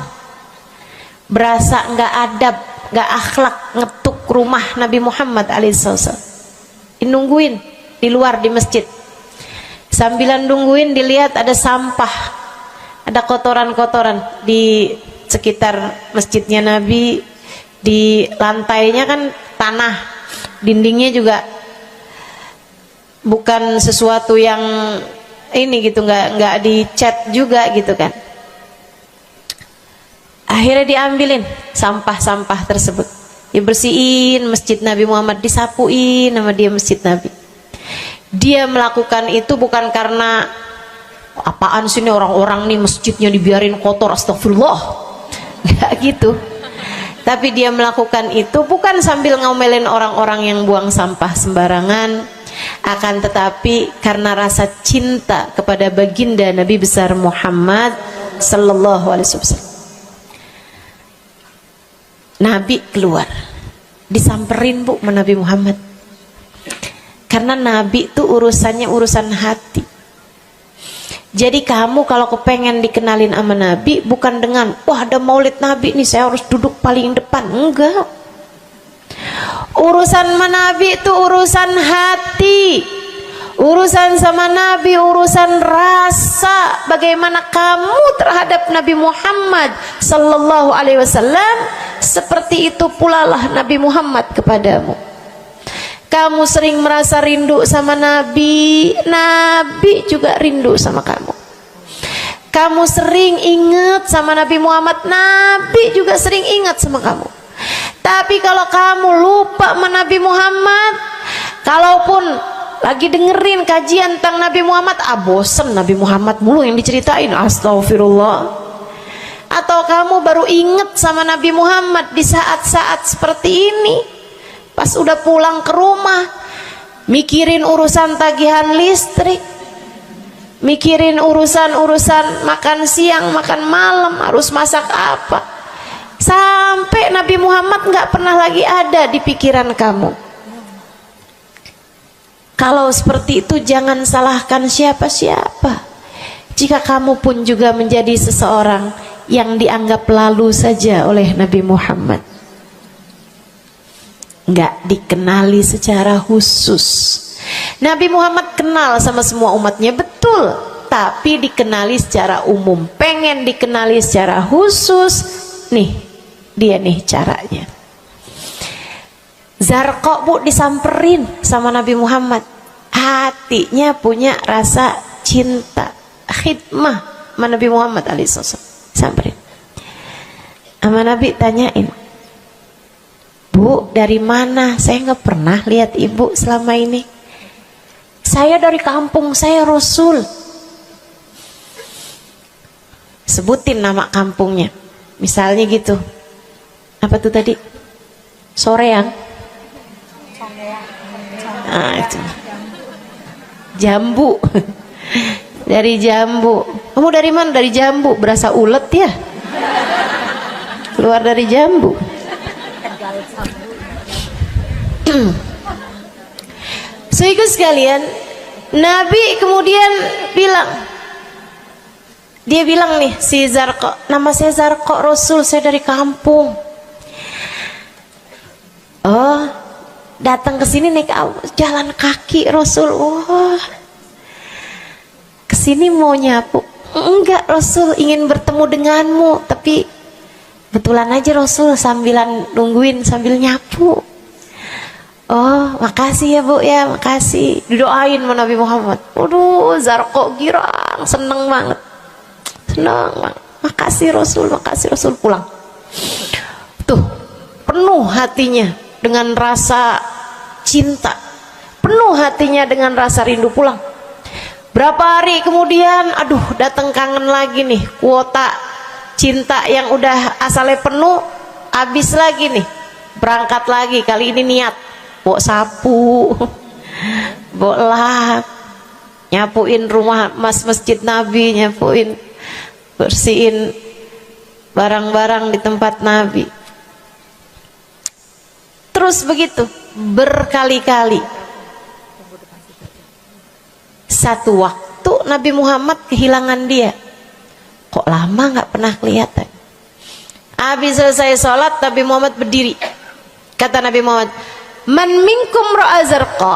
[SPEAKER 1] berasa nggak adab, nggak akhlak, ngetuk rumah Nabi Muhammad alaihissalam. Nungguin di luar di masjid. Sambilan nungguin dilihat ada sampah, ada kotoran-kotoran di sekitar masjidnya Nabi. Di lantainya kan tanah, dindingnya juga bukan sesuatu yang ini gitu, nggak dicat juga gitu kan. Akhirnya diambilin sampah-sampah tersebut, dibersihin masjid Nabi Muhammad, disapuin sama dia masjid Nabi. Dia melakukan itu bukan karena apaan sih nih orang-orang nih masjidnya dibiarin kotor, astagfirullah, nggak gitu. Tapi dia melakukan itu bukan sambil ngomelin orang-orang yang buang sampah sembarangan, akan tetapi karena rasa cinta kepada baginda Nabi besar Muhammad sallallahu alaihi wasallam. Nabi keluar, disamperin Bu sama Nabi Muhammad. Karena Nabi itu urusannya urusan hati. Jadi kamu kalau kepengen dikenalin sama Nabi, bukan dengan wah ada maulid Nabi nih saya harus duduk paling depan, enggak. Urusan sama Nabi itu urusan hati. Urusan sama Nabi urusan rasa, bagaimana kamu terhadap Nabi Muhammad sallallahu alaihi wasallam, seperti itu pula lah Nabi Muhammad kepadamu. Kamu sering merasa rindu sama Nabi, Nabi juga rindu sama kamu. Kamu sering ingat sama Nabi Muhammad, Nabi juga sering ingat sama kamu. Tapi kalau kamu lupa sama Nabi Muhammad, kalaupun lagi dengerin kajian tentang Nabi Muhammad, bosen Nabi Muhammad mulu yang diceritain, astagfirullah. Atau kamu baru inget sama Nabi Muhammad di saat-saat seperti ini, pas udah pulang ke rumah, mikirin urusan tagihan listrik, mikirin urusan makan siang, makan malam, harus masak apa, sampai Nabi Muhammad nggak pernah lagi ada di pikiran kamu. Kalau seperti itu jangan salahkan siapa-siapa. Jika kamu pun juga menjadi seseorang yang dianggap lalu saja oleh Nabi Muhammad, nggak dikenali secara khusus. Nabi Muhammad kenal sama semua umatnya, betul, tapi dikenali secara umum. Pengen dikenali secara khusus, nih dia nih caranya. Zarqa Bu disamperin sama Nabi Muhammad, hatinya punya rasa cinta, khidmah sama Nabi Muhammad alaihissalam. Samperin sama Nabi, tanyain, Bu dari mana? Saya nggak pernah lihat ibu selama ini. Saya dari kampung saya Rasul. Sebutin nama kampungnya, misalnya gitu. Apa tuh tadi? Soreang. Nah, itu. Jambu. Dari Jambu. Kamu dari mana? Dari Jambu. Berasa ulet ya? Keluar dari Jambu. Saudara sekalian, Nabi kemudian bilang, dia bilang nih si Zarqa, nama saya Zarqa Rasul, saya dari kampung. Oh, datang ke sini naik jalan kaki Rasul. Wah, kesini mau nyapu? Enggak Rasul, ingin bertemu denganmu, tapi betulan aja Rasul sambilan nungguin sambil nyapu. Oh, makasih ya Bu ya, makasih. Didoain sama Nabi Muhammad. Waduh, Zarqa girang, seneng banget. Senang banget. Makasih Rasul pulang. Tuh, penuh hatinya dengan rasa cinta. Penuh hatinya dengan rasa rindu pulang. Berapa hari kemudian, aduh datang kangen lagi nih. Kuota cinta yang udah asalnya penuh, habis lagi nih. Berangkat lagi, kali ini niat. Bawa sapu, bawa lap, nyapuin rumah masjid Nabi, nyapuin, bersihin barang-barang di tempat Nabi. Terus begitu berkali-kali. Satu waktu Nabi Muhammad kehilangan dia. Kok lama nggak pernah kelihatan. Habis selesai sholat Nabi Muhammad berdiri. Kata Nabi Muhammad, man minkum ra'a Zarqa.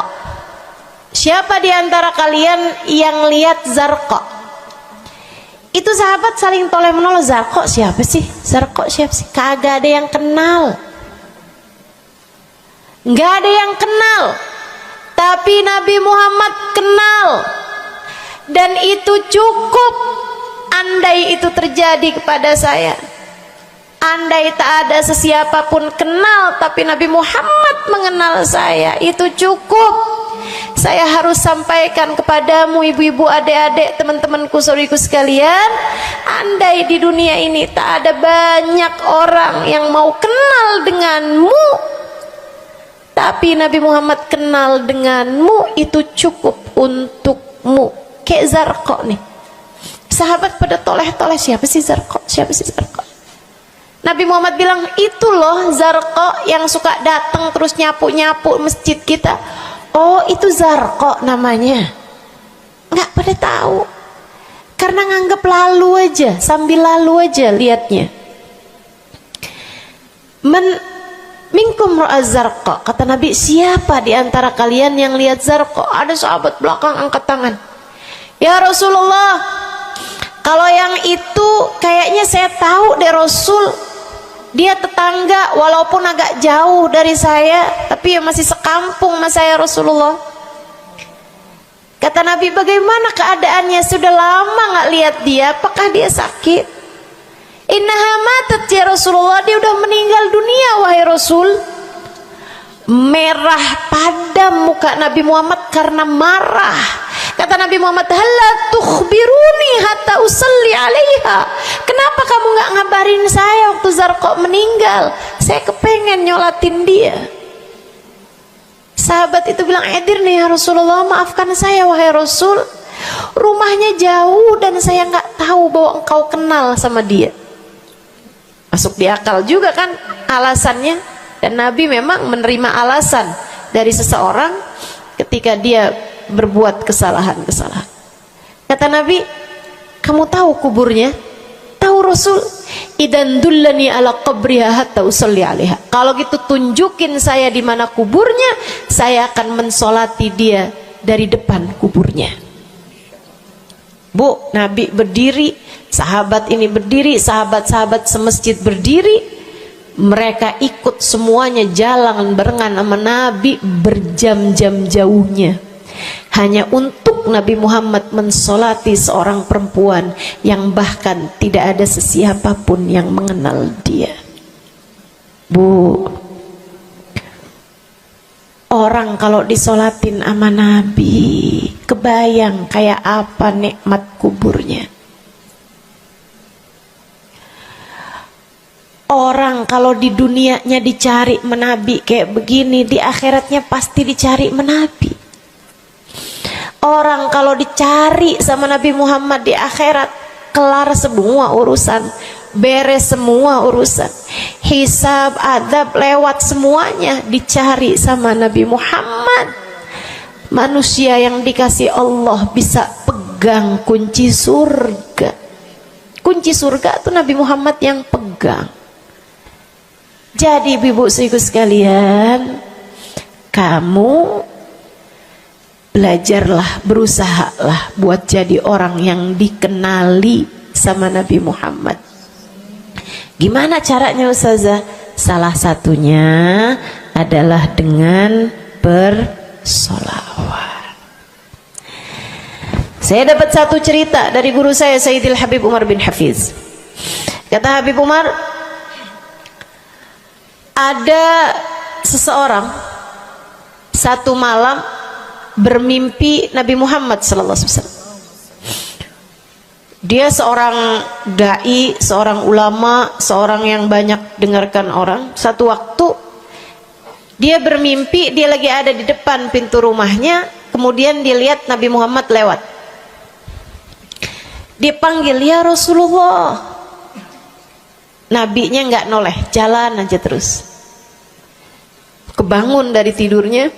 [SPEAKER 1] Siapa di antara kalian yang lihat Zarqa? Itu sahabat saling toleh menolong. Zarqa siapa sih? Zarqa siapa sih? Kagak ada yang kenal. Nggak ada yang kenal. Tapi Nabi Muhammad kenal. Dan itu cukup. Andai itu terjadi kepada saya, andai tak ada sesiapa pun kenal, tapi Nabi Muhammad mengenal saya, itu cukup. Saya harus sampaikan kepadamu ibu-ibu, adik-adik, teman-temanku, saudariku sekalian, andai di dunia ini tak ada banyak orang yang mau kenal denganmu, tapi Nabi Muhammad kenal denganmu, itu cukup untukmu. Kayak Zarqa nih, sahabat pada toleh-toleh, siapa sih Zarqa? Siapa sih Zarqa? Nabi Muhammad bilang, itu loh Zarqa yang suka datang terus nyapu-nyapu masjid kita. Oh, itu Zarqa namanya. Nggak pada tahu, karena nganggap lalu aja, sambil lalu aja liatnya. Minkum ra'a Zarqa. Kata Nabi, siapa di antara kalian yang lihat Zarqa? Ada sahabat belakang angkat tangan. Ya Rasulullah, kalau yang itu kayaknya saya tahu deh Rasul. Dia tetangga walaupun agak jauh dari saya, tapi ya masih sekampung sama saya Rasulullah. Kata Nabi, bagaimana keadaannya? Sudah lama nggak lihat dia, apakah dia sakit? Innaha matat ya Rasulullah, dia udah meninggal dunia wahai Rasul. Merah padam muka Nabi Muhammad karena marah. Kata Nabi Muhammad, halla tukhbiruni hatta usalli alaiha. Kenapa kamu nggak ngabarin saya waktu Zarqa meninggal? Saya kepengen nyolatin dia. Sahabat itu bilang, edir nih ya Rasulullah, maafkan saya wahai Rasul, rumahnya jauh dan saya nggak tahu bahwa engkau kenal sama dia. Masuk di akal juga kan alasannya. Dan Nabi memang menerima alasan dari seseorang ketika dia berbuat kesalahan-kesalahan. Kata Nabi, kamu tahu kuburnya? Tahu Rasul? Idan dullani ala qabriha hatta usalli alaiha. Kalau gitu tunjukin saya di mana kuburnya, saya akan mensolati dia dari depan kuburnya. Bu, Nabi berdiri, sahabat ini berdiri, sahabat-sahabat semasjid berdiri. Mereka ikut semuanya jalan barengan sama Nabi berjam-jam jauhnya, hanya untuk Nabi Muhammad mensolati seorang perempuan yang bahkan tidak ada sesiapa pun yang mengenal dia. Bu, orang kalau disolatin sama Nabi, kebayang kayak apa nikmat kuburnya.
[SPEAKER 2] Orang kalau di dunianya dicari menabi kayak begini, di akhiratnya pasti dicari menabi. Orang kalau dicari sama Nabi Muhammad di akhirat, kelar semua urusan, beres semua urusan, hisab, adab lewat semuanya, dicari sama Nabi Muhammad. Manusia yang dikasih Allah bisa pegang kunci surga. Kunci surga itu Nabi Muhammad yang pegang. Jadi ibu-ibu sekalian, kamu belajarlah, berusahalah buat jadi orang yang dikenali sama Nabi Muhammad. Gimana caranya Ustazah? Salah satunya adalah dengan bersolawat. Saya dapat satu cerita dari guru saya, Sayyidil Habib Umar bin Hafiz. Kata Habib Umar, ada seseorang satu malam bermimpi Nabi Muhammad sallallahu alaihi wasallam. Dia seorang dai, seorang ulama, seorang yang banyak dengarkan orang. Satu waktu dia bermimpi, dia lagi ada di depan pintu rumahnya, kemudian dia lihat Nabi Muhammad lewat. Dia panggil, "Ya Rasulullah." Nabinya nggak noleh, jalan aja terus. Kebangun dari tidurnya,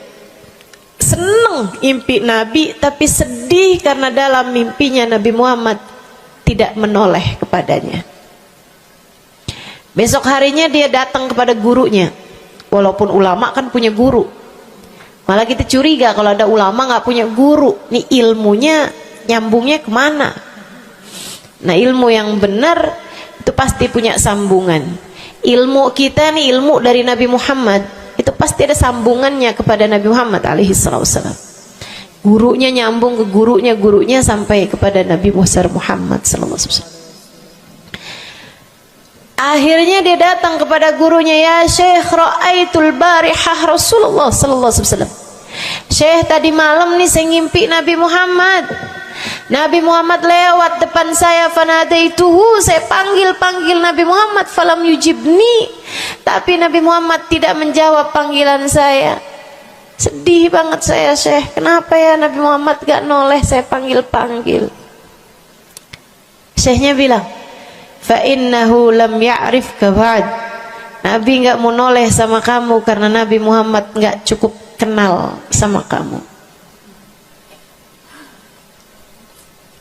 [SPEAKER 2] seneng impi Nabi, tapi sedih karena dalam mimpinya Nabi Muhammad tidak menoleh kepadanya. Besok harinya dia datang kepada gurunya. Walaupun ulama kan punya guru, malah kita curiga kalau ada ulama nggak punya guru. Nih ilmunya nyambungnya kemana? Nah, ilmu yang benar itu pasti punya sambungan. Ilmu kita nih, ilmu dari Nabi Muhammad, itu pasti ada sambungannya kepada Nabi Muhammad alaihi wasallam. Gurunya nyambung ke gurunya, gurunya sampai kepada Nabi Muhammad sallallahu alaihi wasallam. Akhirnya dia datang kepada gurunya, "Ya Syekh, ra'aitul barihah Rasulullah sallallahu alaihi wasallam." Syekh, tadi malam nih saya ngimpi Nabi Muhammad. Nabi Muhammad lewat depan saya, fanadaituhu, saya panggil Nabi Muhammad, falam yujibni, tapi Nabi Muhammad tidak menjawab panggilan saya. Sedih banget saya, Syekh. Kenapa ya Nabi Muhammad gak noleh saya panggil-panggil? Syekhnya bilang, fa innahu lam ya'rifka ba'd. Nabi gak mau noleh sama kamu karena Nabi Muhammad gak cukup kenal sama kamu.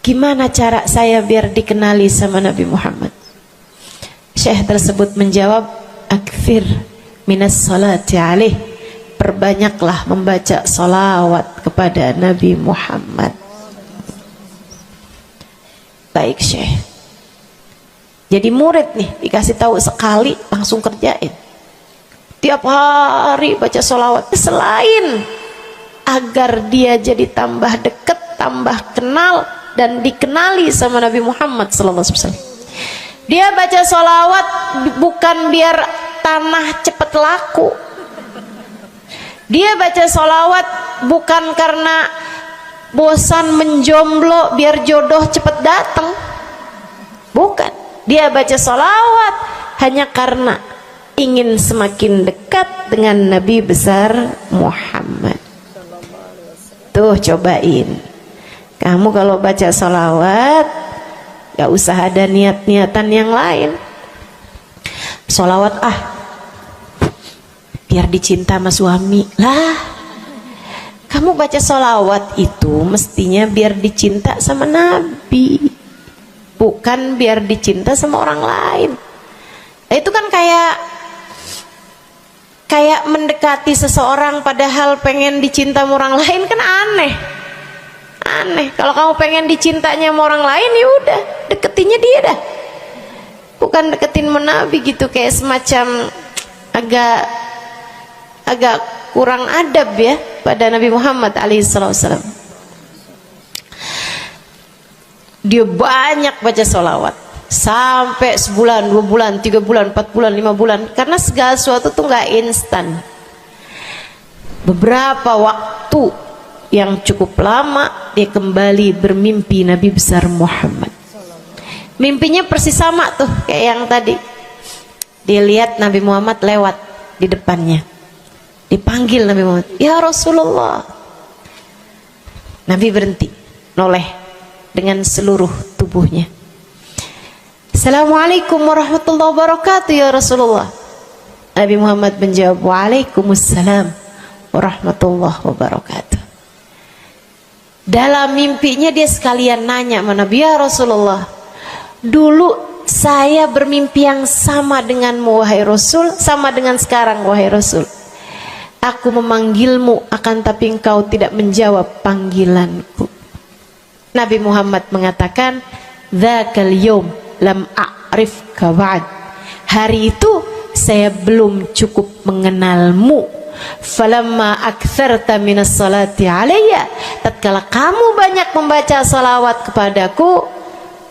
[SPEAKER 2] Gimana cara saya biar dikenali sama Nabi Muhammad? Syekh tersebut menjawab, akfir minas salati alaih, perbanyaklah membaca salawat kepada Nabi Muhammad. Baik Syekh. Jadi murid nih, dikasih tahu sekali langsung kerjain. Tiap hari baca salawat. Selain agar dia jadi tambah dekat, tambah kenal, dan dikenali sama Nabi Muhammad sallallahu alaihi wasallam. Dia baca sholawat bukan biar tanah cepat laku. Dia baca sholawat bukan karena bosan menjomblo biar jodoh cepat datang. Bukan. Dia baca sholawat hanya karena ingin semakin dekat dengan Nabi besar Muhammad. Tuh cobain. Kamu kalau baca sholawat gak usah ada niat-niatan yang lain. Sholawat biar dicinta sama suami lah. Kamu baca sholawat itu mestinya biar dicinta sama Nabi, bukan biar dicinta sama orang lain. Nah, itu kan kayak mendekati seseorang padahal pengen dicinta sama orang lain, kan aneh. Kalau kamu pengen dicintanya sama orang lain, ya udah deketinnya dia dah, bukan deketin Nabi gitu, kayak semacam agak kurang adab ya pada Nabi Muhammad alaihissalam. Dia banyak baca sholawat sampai sebulan, 2 bulan, 3 bulan, 4 bulan, 5 bulan, karena segala sesuatu tuh nggak instan. Beberapa waktu yang cukup lama dia kembali bermimpi Nabi besar Muhammad. Mimpinya persis sama tuh kayak yang tadi. Dia lihat Nabi Muhammad lewat di depannya. Dipanggil Nabi Muhammad, "Ya Rasulullah." Nabi berhenti, noleh dengan seluruh tubuhnya. "Assalamualaikum warahmatullahi wabarakatuh ya Rasulullah." Nabi Muhammad menjawab, "Waalaikumsalam warahmatullahi wabarakatuh." Dalam mimpinya dia sekalian nanya sama Nabi, "Ya Rasulullah, dulu saya bermimpi yang sama denganmu wahai Rasul, sama dengan sekarang wahai Rasul. Aku memanggilmu akan tapi engkau tidak menjawab panggilanku." Nabi Muhammad mengatakan, "Dzakal yaum lam a'rifka ba'd." Hari itu saya belum cukup mengenalmu. Falamma aktsarta minas salati alayya, tatkala kamu banyak membaca salawat kepadaku,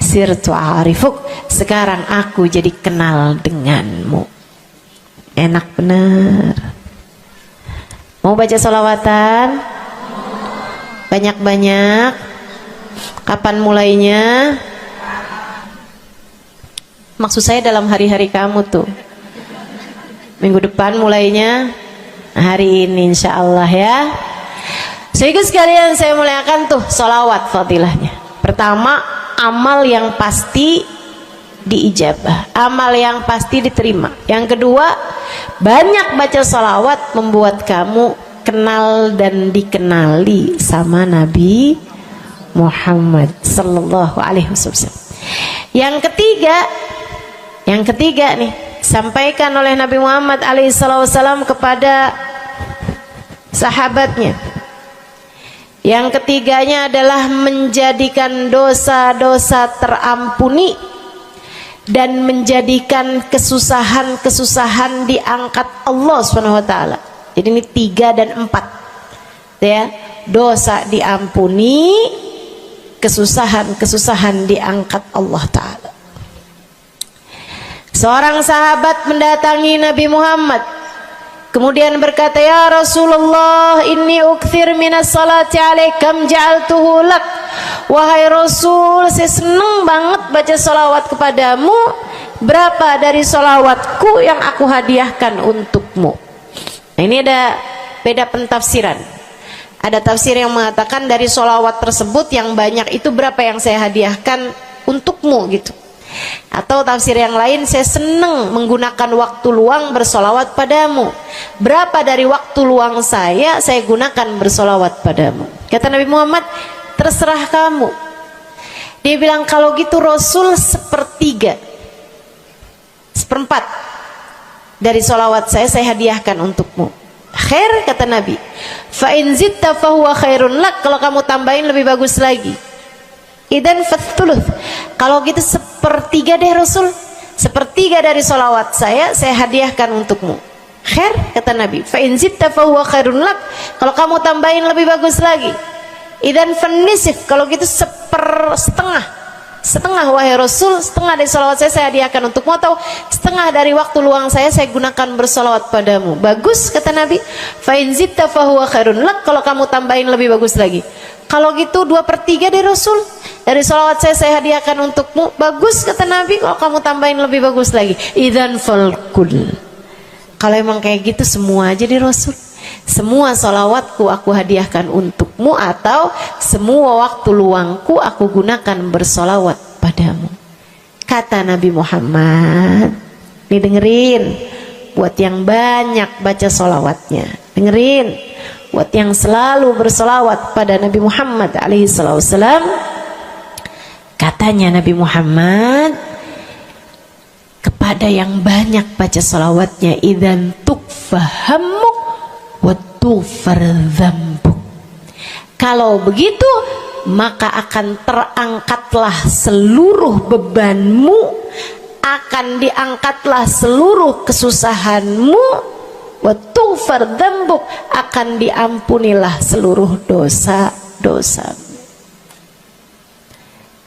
[SPEAKER 2] sirtu arifuk, sekarang aku jadi kenal denganmu. Enak bener. Mau baca salawatan? Banyak-banyak. Kapan mulainya? Maksud saya dalam hari-hari kamu tuh. Minggu depan mulainya, hari ini insya Allah ya. Sehingga sekalian saya muliakan tuh salawat fadilahnya. Pertama, amal yang pasti diijabah, amal yang pasti diterima. Yang kedua, banyak baca salawat membuat kamu kenal dan dikenali sama Nabi Muhammad sallallahu alaihi wasallam. Yang ketiga nih, sampaikan oleh Nabi Muhammad alaihi wasallam kepada sahabatnya. Yang ketiganya adalah menjadikan dosa-dosa terampuni dan menjadikan kesusahan-kesusahan diangkat Allah SWT. Jadi ini 3 dan 4 ya. Dosa diampuni, kesusahan-kesusahan diangkat Allah Ta'ala. Seorang sahabat mendatangi Nabi Muhammad, kemudian berkata, "Ya Rasulullah, inni ukthir minas salati alaikam ja'altuhu lak." Wahai Rasul, saya senang banget baca salawat kepadamu. Berapa dari salawatku yang aku hadiahkan untukmu? Nah, ini ada beda pentafsiran. Ada tafsir yang mengatakan dari salawat tersebut yang banyak itu berapa yang saya hadiahkan untukmu gitu. Atau tafsir yang lain, saya senang menggunakan waktu luang bersolawat padamu. Berapa dari waktu luang saya gunakan bersolawat padamu? Kata Nabi Muhammad, terserah kamu. Dia bilang, kalau gitu Rasul 1/3, 1/4 dari solawat saya hadiahkan untukmu. Khair, kata Nabi. Fa in zitta fahuwa khairun lak. Kalau kamu tambahin lebih bagus lagi. Idan fathuluth. Kalau gitu 1/3 deh Rasul. 1/3 dari solawat saya hadiahkan untukmu. Khair, kata Nabi. Fa in zitta fahuwa khairun lak. Kalau kamu tambahin lebih bagus lagi. Idan fanisif. Kalau gitu 1/2. Setengah wahai Rasul, setengah dari solawat saya hadiahkan untukmu, atau setengah dari waktu luang saya gunakan bersolawat padamu. Bagus, kata Nabi. Fa in zitta fahuwa khairun lak. Kalau kamu tambahin lebih bagus lagi. Kalau gitu 2/3 dari Rasul, dari solawat saya hadiahkan untukmu. Bagus, kata Nabi. Kalau kamu tambahin lebih bagus lagi. Idzan falkul. Kalau emang kayak gitu semua aja di Rasul. Semua solawatku aku hadiahkan untukmu, atau semua waktu luangku aku gunakan bersolawat padamu. Kata Nabi Muhammad, nih dengerin, buat yang banyak baca solawatnya, dengerin, buat yang selalu bersolawat pada Nabi Muhammad alaihissalam. Katanya Nabi Muhammad kepada yang banyak baca solawatnya, idzan tukfahamuk wa tughfar dzambuk. Kalau begitu maka akan terangkatlah seluruh bebanmu, akan diangkatlah seluruh kesusahanmu, wa tughfar dzambuk, akan diampunilah seluruh dosa-dosamu.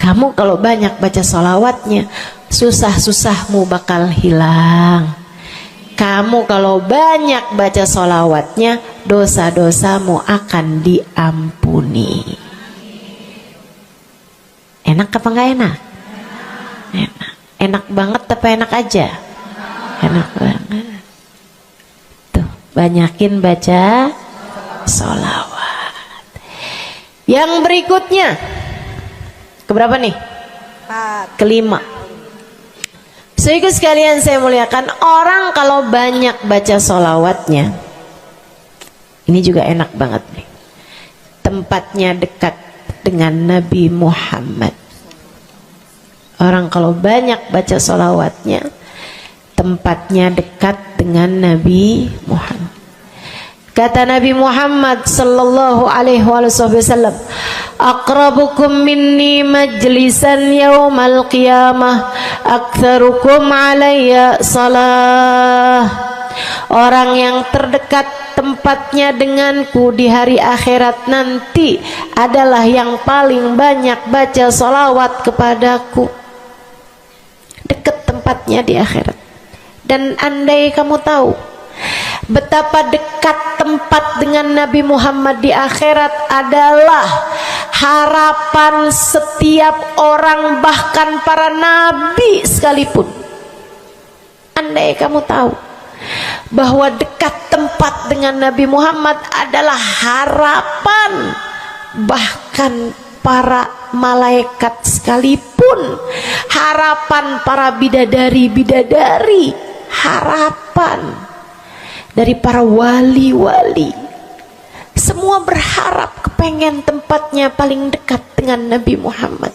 [SPEAKER 2] Kamu kalau banyak baca sholawatnya, susah-susahmu bakal hilang. Kamu kalau banyak baca sholawatnya, dosa-dosamu akan diampuni. Enak apa enggak enak? Enak. Enak banget apa enak aja? Enak banget. Tuh, banyakin baca sholawat. Yang berikutnya, keberapa nih? Kelima. Saudara sekalian saya muliakan, orang kalau banyak baca sholawatnya, ini juga enak banget nih. Tempatnya dekat dengan Nabi Muhammad. Orang kalau banyak baca sholawatnya, tempatnya dekat dengan Nabi Muhammad. Kata Nabi Muhammad sallallahu alaihi wasallam, aqrabukum minni majlisan yaumal qiyamah aktsarukum alayya salah. Orang yang terdekat tempatnya denganku di hari akhirat nanti adalah yang paling banyak baca sholawat kepadaku. Dekat tempatnya di akhirat. Dan andai kamu tahu betapa dekat tempat dengan Nabi Muhammad di akhirat adalah harapan setiap orang, bahkan para nabi sekalipun. Andai kamu tahu bahwa dekat tempat dengan Nabi Muhammad adalah harapan bahkan para malaikat sekalipun, harapan para bidadari-bidadari, harapan dari para wali-wali, semua berharap kepengen tempatnya paling dekat dengan Nabi Muhammad.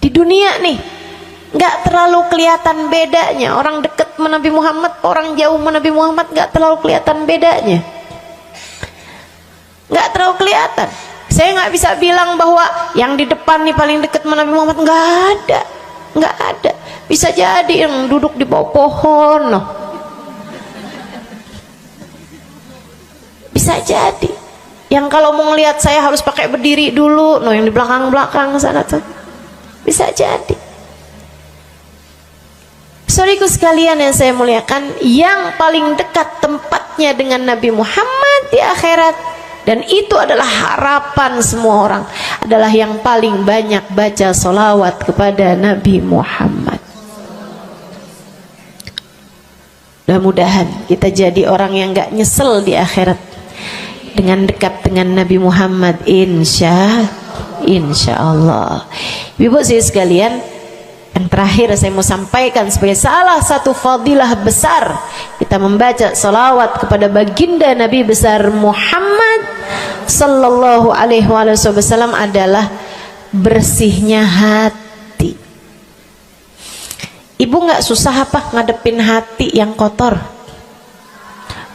[SPEAKER 2] Di dunia nih nggak terlalu kelihatan bedanya, orang dekat sama Nabi Muhammad, orang jauh sama Nabi Muhammad nggak terlalu kelihatan bedanya, nggak terlalu kelihatan. Saya nggak bisa bilang bahwa yang di depan nih paling dekat sama Nabi Muhammad, nggak ada, nggak ada. Bisa jadi yang duduk di bawah pohon, no. Bisa jadi yang kalau mau ngelihat saya harus pakai berdiri dulu, no, yang di belakang-belakang sana tuh. Bisa jadi. Saudaraku sekalian yang saya muliakan, yang paling dekat tempatnya dengan Nabi Muhammad di akhirat, dan itu adalah harapan semua orang, adalah yang paling banyak baca sholawat kepada Nabi Muhammad. Mudah-mudahan kita jadi orang yang gak nyesel di akhirat dengan dekat dengan Nabi Muhammad, insya Allah. Ibu saya sekalian, yang terakhir saya mau sampaikan sebagai salah satu fadilah besar kita membaca salawat kepada baginda Nabi besar Muhammad sallallahu alaihi wasallam adalah bersihnya hati. Ibu nggak susah apa ngadepin hati yang kotor?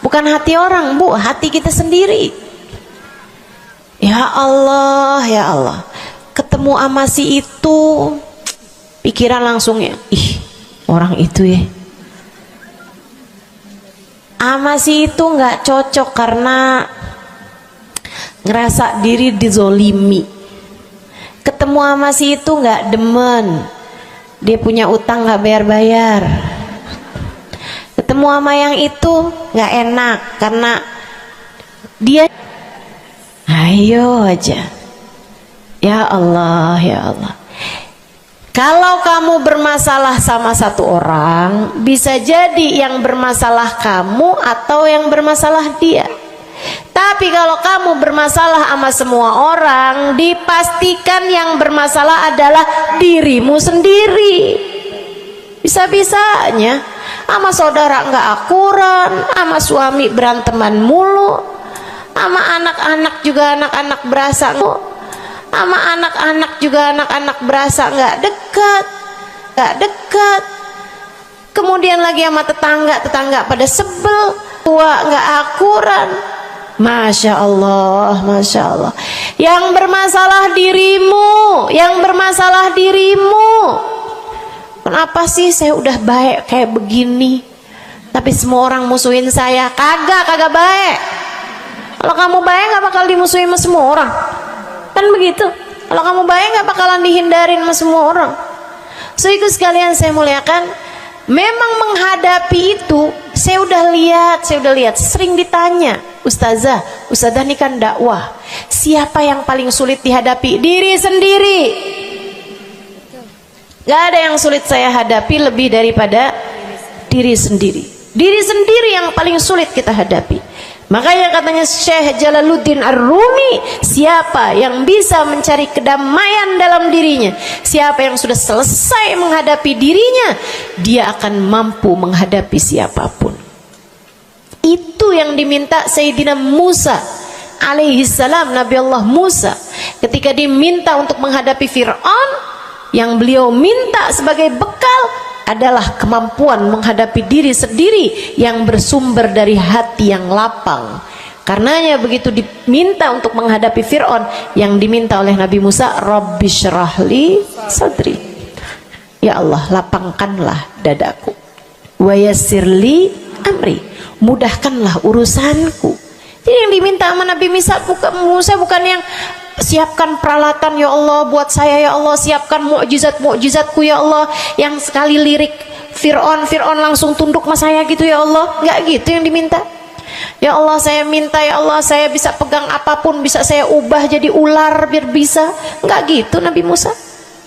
[SPEAKER 2] Bukan hati orang, Bu, hati kita sendiri. Ya Allah, ya Allah, ketemu sama si itu, pikiran langsungnya, ih, orang itu ya, sama si itu nggak cocok karena ngerasa diri dizolimi. Ketemu sama si itu nggak demen, dia punya utang nggak bayar-bayar. Ketemu sama yang itu nggak enak karena dia, ayo aja. Ya Allah, ya Allah. Kalau kamu bermasalah sama satu orang, bisa jadi yang bermasalah kamu atau yang bermasalah dia. Tapi kalau kamu bermasalah sama semua orang, dipastikan yang bermasalah adalah dirimu sendiri. Bisa-bisanya sama saudara nggak akuran, sama suami beranteman mulu, sama anak-anak juga anak-anak berasa, sama anak-anak juga anak-anak berasa nggak dekat. Kemudian lagi sama tetangga pada sebel, tua nggak akuran. Masya Allah, Masya Allah. Yang bermasalah dirimu, yang bermasalah dirimu. Kenapa sih saya udah baik kayak begini, tapi semua orang musuhin saya? Kagak baik. Kalau kamu baik nggak bakal dimusuhin sama semua orang, kan begitu. Kalau kamu baik nggak bakalan dihindarin sama semua orang. So itu sekalian saya muliakan, memang menghadapi itu saya udah lihat, sering ditanya, Ustazah ini kan dakwah, siapa yang paling sulit dihadapi? Diri sendiri. Gak ada yang sulit saya hadapi lebih daripada diri sendiri. Diri sendiri yang paling sulit kita hadapi. Makanya katanya Syekh Jalaluddin Ar-Rumi, siapa yang bisa mencari kedamaian dalam dirinya, siapa yang sudah selesai menghadapi dirinya, dia akan mampu menghadapi siapapun. Itu yang diminta Sayyidina Musa alaihi salam, Nabi Allah Musa, ketika diminta untuk menghadapi Fir'aun, yang beliau minta sebagai bekal adalah kemampuan menghadapi diri sendiri yang bersumber dari hati yang lapang. Karenanya begitu diminta untuk menghadapi Fir'aun, yang diminta oleh Nabi Musa, Rabbi syrahli sadri, ya Allah lapangkanlah dadaku, wa yassirli amri, mudahkanlah urusanku. Jadi yang diminta sama Nabi Musa bukan yang siapkan peralatan ya Allah buat saya, ya Allah siapkan mukjizat-mukjizatku ya Allah, yang sekali lirik Fir'aun langsung tunduk sama saya gitu ya Allah. Enggak gitu yang diminta. Ya Allah saya minta, ya Allah saya bisa pegang apapun, bisa saya ubah jadi ular biar bisa. Enggak gitu Nabi Musa.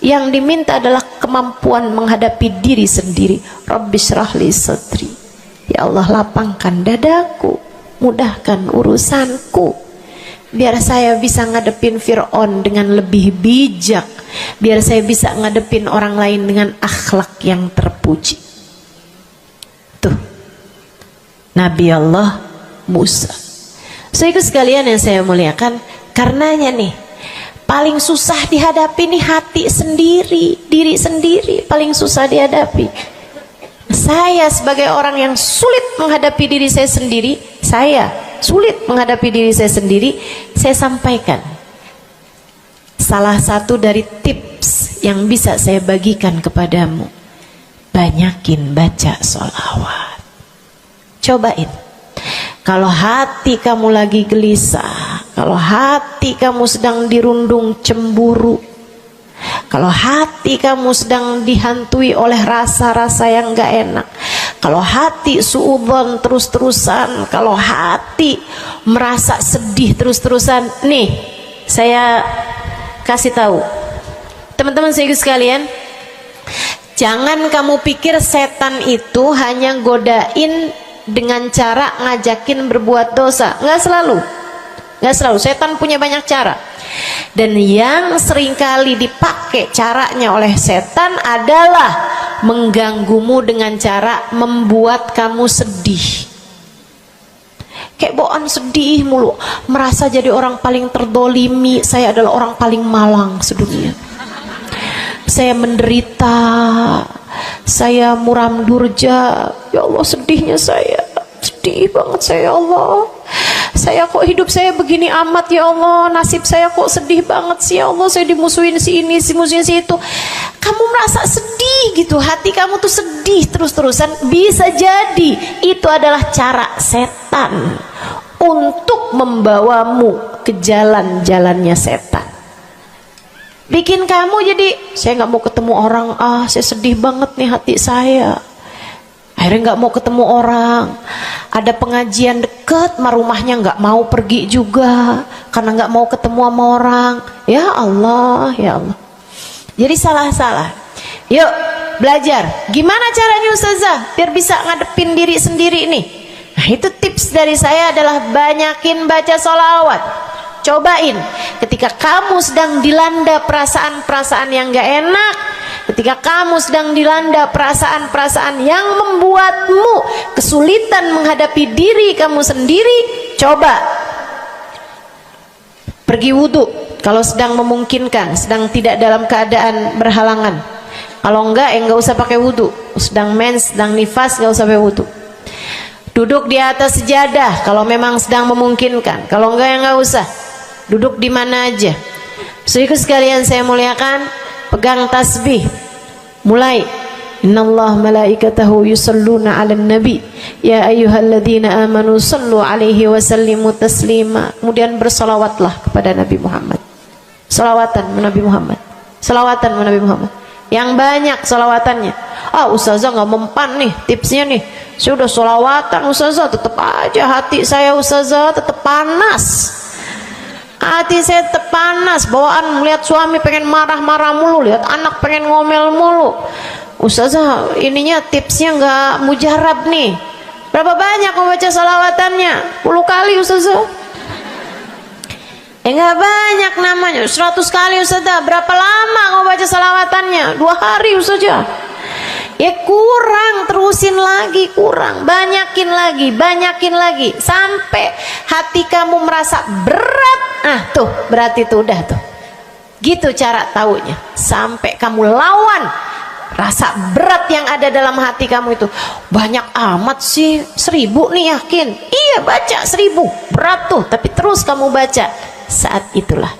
[SPEAKER 2] Yang diminta adalah kemampuan menghadapi diri sendiri. Rabbi syrahli sadri, ya Allah lapangkan dadaku, mudahkan urusanku, biar saya bisa ngadepin Fir'aun dengan lebih bijak, biar saya bisa ngadepin orang lain dengan akhlak yang terpuji. Tuh Nabi Allah Musa. Saudara sekalian yang saya muliakan, karenanya nih paling susah dihadapi nih hati sendiri, diri sendiri paling susah dihadapi. Saya sebagai orang yang sulit menghadapi diri saya sendiri, saya sampaikan salah satu dari tips yang bisa saya bagikan kepadamu. Banyakin baca sholawat. Cobain. Kalau hati kamu lagi gelisah, kalau hati kamu sedang dirundung cemburu, kalau hati kamu sedang dihantui oleh rasa-rasa yang gak enak, kalau hati suudzon terus-terusan, kalau hati merasa sedih terus-terusan, nih saya kasih tahu teman-teman sekalian, jangan kamu pikir setan itu hanya godain dengan cara ngajakin berbuat dosa. Nggak selalu. Setan punya banyak cara. Dan yang seringkali dipakai caranya oleh setan adalah mengganggumu dengan cara membuat kamu sedih. Kayak bawaan sedih mulu, merasa jadi orang paling terdolimi. Saya adalah orang paling malang sedunia. Saya menderita, saya muram durja, ya Allah sedihnya saya, sedih banget saya ya Allah. Saya kok hidup saya begini amat ya Allah, nasib saya kok sedih banget sih ya Allah, saya dimusuhin si ini, si musuhin si itu. Kamu merasa sedih gitu, hati kamu tuh sedih terus-terusan, bisa jadi itu adalah cara setan untuk membawamu ke jalan-jalannya setan. Bikin kamu jadi, saya nggak mau ketemu orang, saya sedih banget nih hati saya. Akhirnya nggak mau ketemu orang. Ada pengajian deket, rumahnya nggak mau pergi juga karena nggak mau ketemu sama orang. Ya Allah, ya Allah. Jadi salah-salah. Yuk belajar. Gimana caranya Ustazah biar bisa ngadepin diri sendiri nih? Nah itu tips dari saya adalah banyakin baca sholawat. Cobain ketika kamu sedang dilanda perasaan-perasaan yang gak enak, ketika kamu sedang dilanda perasaan-perasaan yang membuatmu kesulitan menghadapi diri kamu sendiri, coba pergi wudhu kalau sedang memungkinkan, sedang tidak dalam keadaan berhalangan. Kalau enggak enggak usah pakai wudhu, sedang mens, sedang nifas enggak usah pakai wudhu. Duduk di atas sejadah kalau memang sedang memungkinkan, kalau enggak ya enggak usah. Duduk di mana aja. Saudara sekalian saya muliakan, pegang tasbih. Mulai. Innallaha malaikatahu yusalluna 'alan nabi ya ayyuhalladzina amanu sallu 'alaihi wa sallimu taslima. Kemudian bersolawatlah kepada Nabi Muhammad. Selawatan Nabi Muhammad. Selawatan Nabi Muhammad. Yang banyak selawatannya. Ustazah nggak mempan nih tipsnya nih. Saya udah selawatan Ustazah, tetap aja hati saya Ustazah tetap panas. Hati saya tetap panas, bawaan melihat suami pengen marah-marah mulu, lihat anak pengen ngomel mulu. Ustazah ininya tipsnya nggak mujarab nih. Berapa banyak membaca salawatannya? 10 kali Ustazah. Nggak banyak namanya, 100 kali Ustazah. Berapa lama kamu baca salawatannya? 2 hari Ustazah. Ya kurang, terusin lagi, kurang, banyakin lagi sampai hati kamu merasa berat. Nah tuh berarti tuh udah tuh, gitu cara taunya. Sampai kamu lawan rasa berat yang ada dalam hati kamu itu. Banyak amat sih, 1000 nih yakin? Iya baca 1000, berat tuh, tapi terus kamu baca. Saat itulah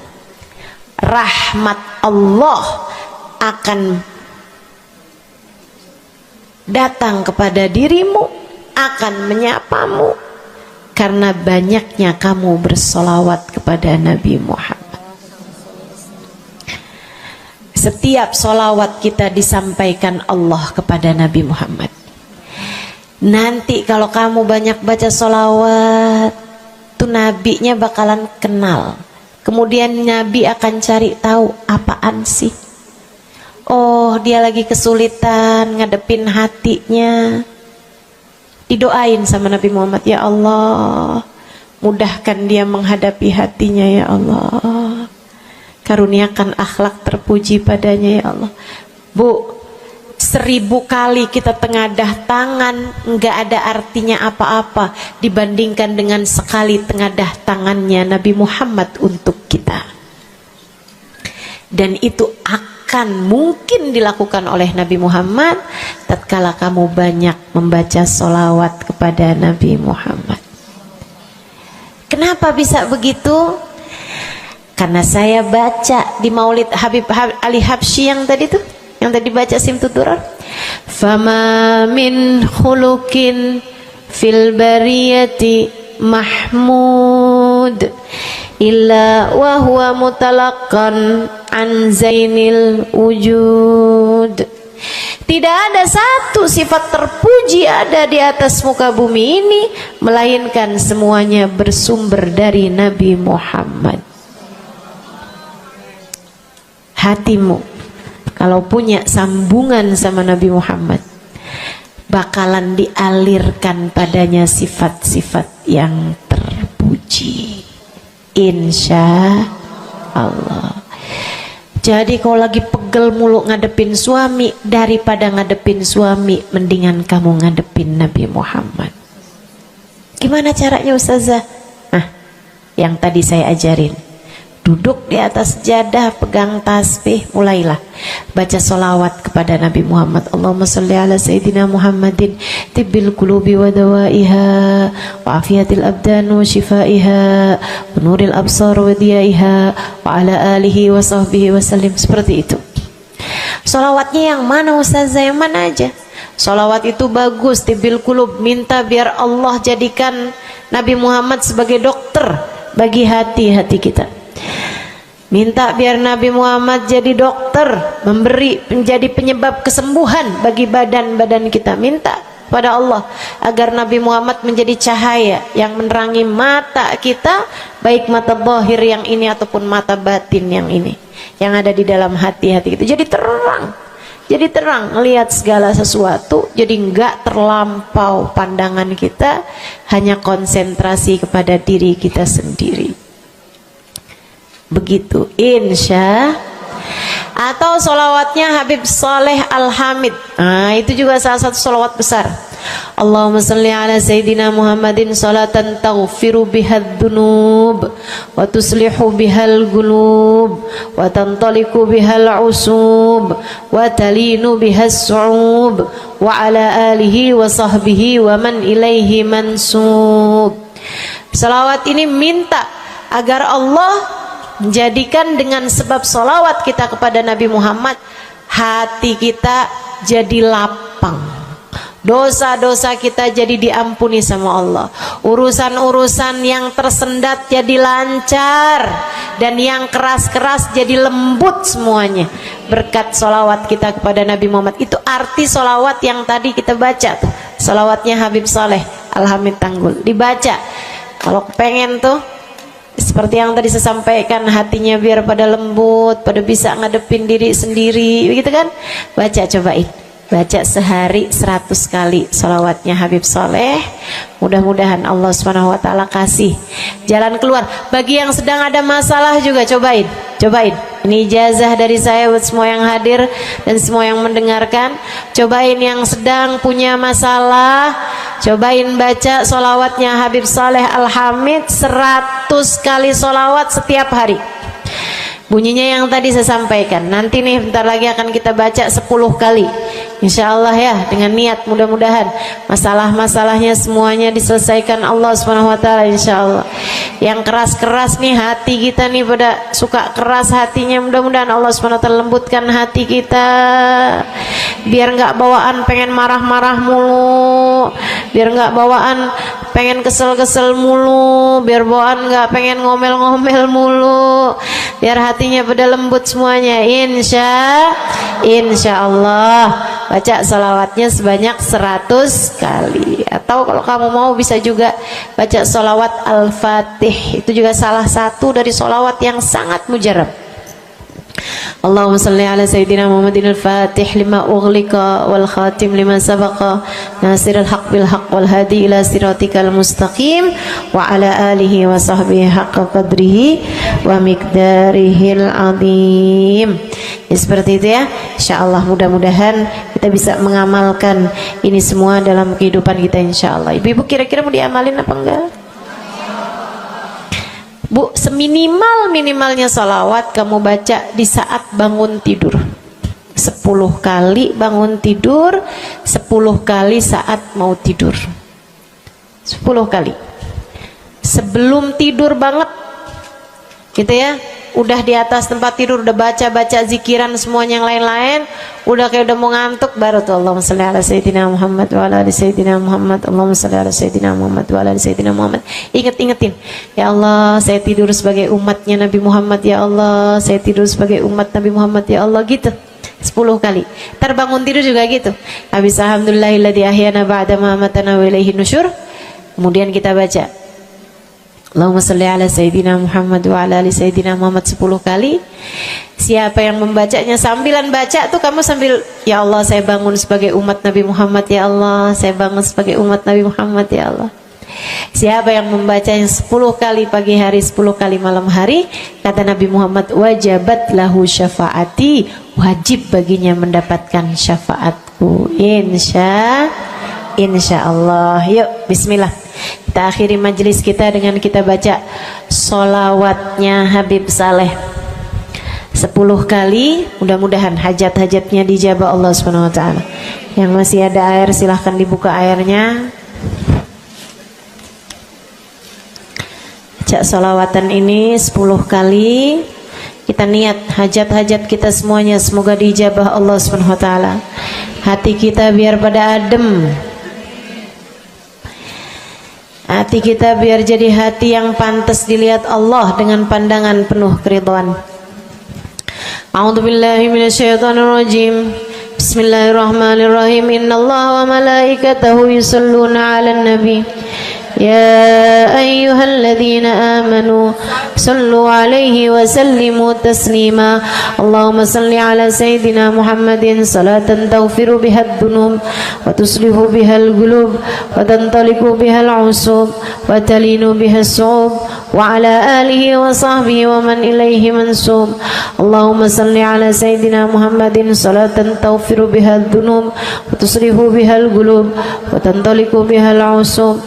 [SPEAKER 2] rahmat Allah akan datang kepada dirimu, akan menyapamu, karena banyaknya kamu bersolawat kepada Nabi Muhammad. Setiap solawat kita disampaikan Allah kepada Nabi Muhammad. Nanti kalau kamu banyak baca solawat, tuh nabinya bakalan kenal. Kemudian Nabi akan cari tahu apaan sih. Oh dia lagi kesulitan ngadepin hatinya, didoain sama Nabi Muhammad, ya Allah mudahkan dia menghadapi hatinya, ya Allah karuniakan akhlak terpuji padanya, ya Allah. Bu, 1000 kali kita tengadah tangan nggak ada artinya apa-apa dibandingkan dengan sekali tengadah tangannya Nabi Muhammad untuk kita. Dan itu akan mungkin dilakukan oleh Nabi Muhammad tatkala kamu banyak membaca sholawat kepada Nabi Muhammad. Kenapa bisa begitu? Karena saya baca di Maulid Habib Ali Habsyi yang tadi tuh, yang tadi baca Simtud Durar. Fama min khuluqin fil bariyati mahmud illa wa huwa mutalaqqan an zainil wujud. Tidak ada satu sifat terpuji ada di atas muka bumi ini melainkan semuanya bersumber dari Nabi Muhammad. Hatimu kalau punya sambungan sama Nabi Muhammad, bakalan dialirkan padanya sifat-sifat yang terpuji, insya Allah. Jadi kalau lagi pegel mulu ngadepin suami, daripada ngadepin suami, mendingan kamu ngadepin Nabi Muhammad. Gimana caranya Ustazah? Nah, yang tadi saya ajarin. Duduk di atas jadah, pegang tasbih, mulailah baca solawat kepada Nabi Muhammad. Allahumma salli ala Sayyidina Muhammadin tibbil qulubi wa dawaiha wa afiyatil abdan wa shifaiha wa nuril absar wa diyaiha wa ala alihi wa sahbihi wa sallim. Seperti itu. Solawatnya yang mana Ustazah? Yang mana aja? Solawat itu bagus, tibbil qulub, minta biar Allah jadikan Nabi Muhammad sebagai dokter bagi hati-hati kita. Minta biar Nabi Muhammad jadi dokter, memberi menjadi penyebab kesembuhan bagi badan-badan kita. Minta pada Allah agar Nabi Muhammad menjadi cahaya yang menerangi mata kita, baik mata zahir yang ini ataupun mata batin yang ini, yang ada di dalam hati-hati kita. Jadi terang melihat segala sesuatu, jadi enggak terlampau pandangan kita, hanya konsentrasi kepada diri kita sendiri. Begitu, insya. Atau solawatnya Habib Saleh Al-Hamid. Nah, itu juga salah satu solawat besar. Allahumma salli ala Sayyidina Muhammadin salatan taghfiru bihad dunub wa tuslihu bihal gulub wa tantaliku bihal usub wa talinu bihas su'ub wa ala alihi wa sahbihi wa man ilaihi mansub. Salawat ini minta agar Allah menjadikan dengan sebab solawat kita kepada Nabi Muhammad, hati kita jadi lapang, dosa-dosa kita jadi diampuni sama Allah, urusan-urusan yang tersendat jadi lancar, dan yang keras-keras jadi lembut semuanya berkat solawat kita kepada Nabi Muhammad. Itu arti solawat yang tadi kita baca tuh, solawatnya Habib Saleh Al-Hamid Tanggul. Dibaca kalau pengen tuh, seperti yang tadi saya sampaikan, hatinya biar pada lembut, pada bisa ngadepin diri sendiri, begitu kan? Baca, cobain. baca sehari 100 kali sholawatnya Habib Soleh. Mudah-mudahan Allah SWT kasih jalan keluar. Bagi yang sedang ada masalah juga cobain. Ini ijazah dari saya buat semua yang hadir dan semua yang mendengarkan. Cobain yang sedang punya masalah, cobain baca sholawatnya Habib Soleh Al-Hamid 100 kali sholawat setiap hari. Bunyinya yang tadi saya sampaikan. Nanti nih bentar lagi akan kita baca 10 kali. Insya Allah ya, dengan niat mudah-mudahan masalah-masalahnya semuanya diselesaikan Allah SWT, insya Allah. Yang keras-keras nih hati kita nih, pada suka keras hatinya, mudah-mudahan Allah SWT lembutkan hati kita, biar nggak bawaan pengen marah-marah mulu, biar nggak bawaan pengen kesel-kesel mulu, biar bawaan nggak pengen ngomel-ngomel mulu, biar hatinya pada lembut semuanya. Insya Allah baca salawatnya sebanyak 100 kali. Atau kalau kamu mau bisa juga baca salawat Al-Fatih. Itu juga salah satu dari salawat yang sangat mujarab. Allahumma salli ala Sayyidina Muhammadin al-Fatih lima ughliqa wal khatim lima sabaqa nasirul haq bil haq wal hadi ila siratikal mustaqim wa ala alihi wa sahbihi haqqa qadrihi wa miqdarihil azim. Ya, seperti itu ya. Insyaallah mudah-mudahan kita bisa mengamalkan ini semua dalam kehidupan kita insyaallah. Ibu-ibu kira-kira mau diamalin apa enggak? Bu, seminimal-minimalnya salawat kamu baca di saat bangun tidur 10 kali bangun tidur, 10 kali saat mau tidur, 10 kali sebelum tidur banget gitu ya. Udah di atas tempat tidur udah baca-baca zikiran semuanya yang lain-lain, udah kayak udah mau ngantuk, baru tuh Allahumma shalli ala Sayyidina Muhammad wa ala ali Sayyidina Muhammad, Allahumma shalli ala Sayyidina Muhammad wa ala ali Sayyidina Muhammad. Ingetin, ya Allah saya tidur sebagai umatnya Nabi Muhammad, ya Allah saya tidur sebagai umat Nabi Muhammad, ya Allah, gitu 10 kali. Terbangun tidur juga gitu. Habis alhamdulillahilladzi ahyana ba'da ma amatana wa ilaihi nusyur. Kemudian kita baca Allahumma salli ala Sayyidina Muhammad wa ala ali Sayyidina Muhammad 10 kali. Siapa yang membacanya sambilan baca tuh kamu sambil, ya Allah saya bangun sebagai umat Nabi Muhammad, ya Allah saya bangun sebagai umat Nabi Muhammad, ya Allah. Siapa yang membacanya 10 kali pagi hari, 10 kali malam hari, kata Nabi Muhammad, wajabat lahu syafaati, wajib baginya mendapatkan syafaatku. Insya Allah. Yuk bismillah, kita akhiri majelis kita dengan kita baca solawatnya Habib Saleh 10 kali. Mudah-mudahan hajat-hajatnya dijabah Allah SWT. Yang masih ada air silahkan dibuka airnya. Baca solawatan ini 10 kali. Kita niat hajat-hajat kita semuanya semoga dijabah Allah SWT. Hati kita biar pada adem, hati kita biar jadi hati yang pantas dilihat Allah dengan pandangan penuh keridhaan. A'udzubillahi minasyaitonirrajim. Bismillahirrahmanirrahim. Innallaha wa malaikatahu yusholluna 'alan nabi. يا أيها الذين آمنوا صلوا عليه وسلموا تسليما اللهم صل على سيدنا محمد صلاة تغفر بها الذنوب وتصلح بها القلوب وتنطلق بها العصوب وتلين بها الصعوب وعلى آله وصحبه ومن إليه منسوب اللهم صل على سيدنا محمد صلاة تغفر بها الذنوب وتصلح بها القلوب وتنطلق بها العصوب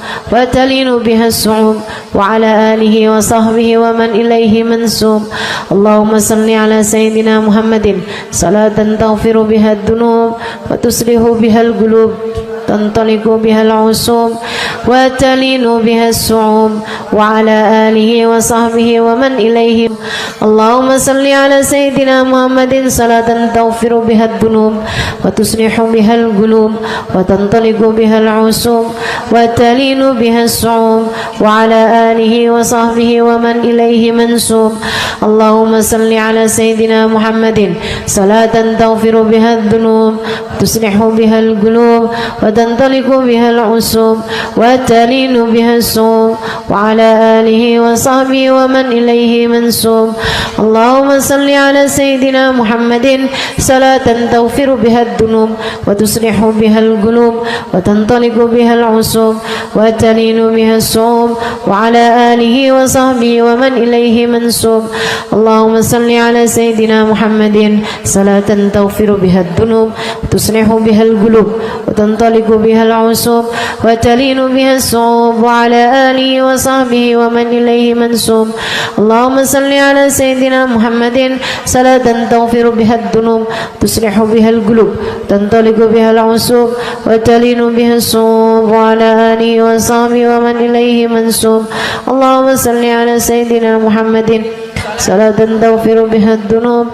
[SPEAKER 2] تلين بها الصعوب وعلى آله وصحبه ومن إليه منسوب اللهم صل على سيدنا محمد صلاة تغفر بها الذنوب وتصلح بها القلوب تنطلق بها العصوب وتلين بها الصعوب وعلى آله وصحبه ومن إليه اللهم صل على سيدنا محمد صلاة تغفر بها الذنوب وتصلح بها القلوب وتنطلق بها العصوب وتلين بها الصعوب وعلى آله وصحبه ومن إليه منسوب اللهم صل على سيدنا محمد صلاة تغفر بها الذنوب وتصلح بها القلوب
[SPEAKER 1] وتنطلق بها العصوب وتلين بها الصوم وعلى آله وصحبه ومن إليه منسوب اللهم صل على سيدنا محمد صلاة تغفر بها الذنوب وتصلح بها القلوب وتنطلق بها العصوب وتلين بها الصوم وعلى آله وصحبه ومن إليه منسوب اللهم صل على سيدنا محمد صلاة تغفر بها الذنوب وتصلح بها القلوب وتنطلق بها العصوب وتلين بها الصوم وعلى آله وصحبه ومن إليه منسوب اللهم صل على سيدنا محمد صلاة تغفر بها الذنوب تصلح بها القلوب تنطلق بها العصوب وتلين بها الصوم وعلى آله وصحبه ومن إليه منسوب اللهم صل على سيدنا محمد صلاة تغفر بها الذنوب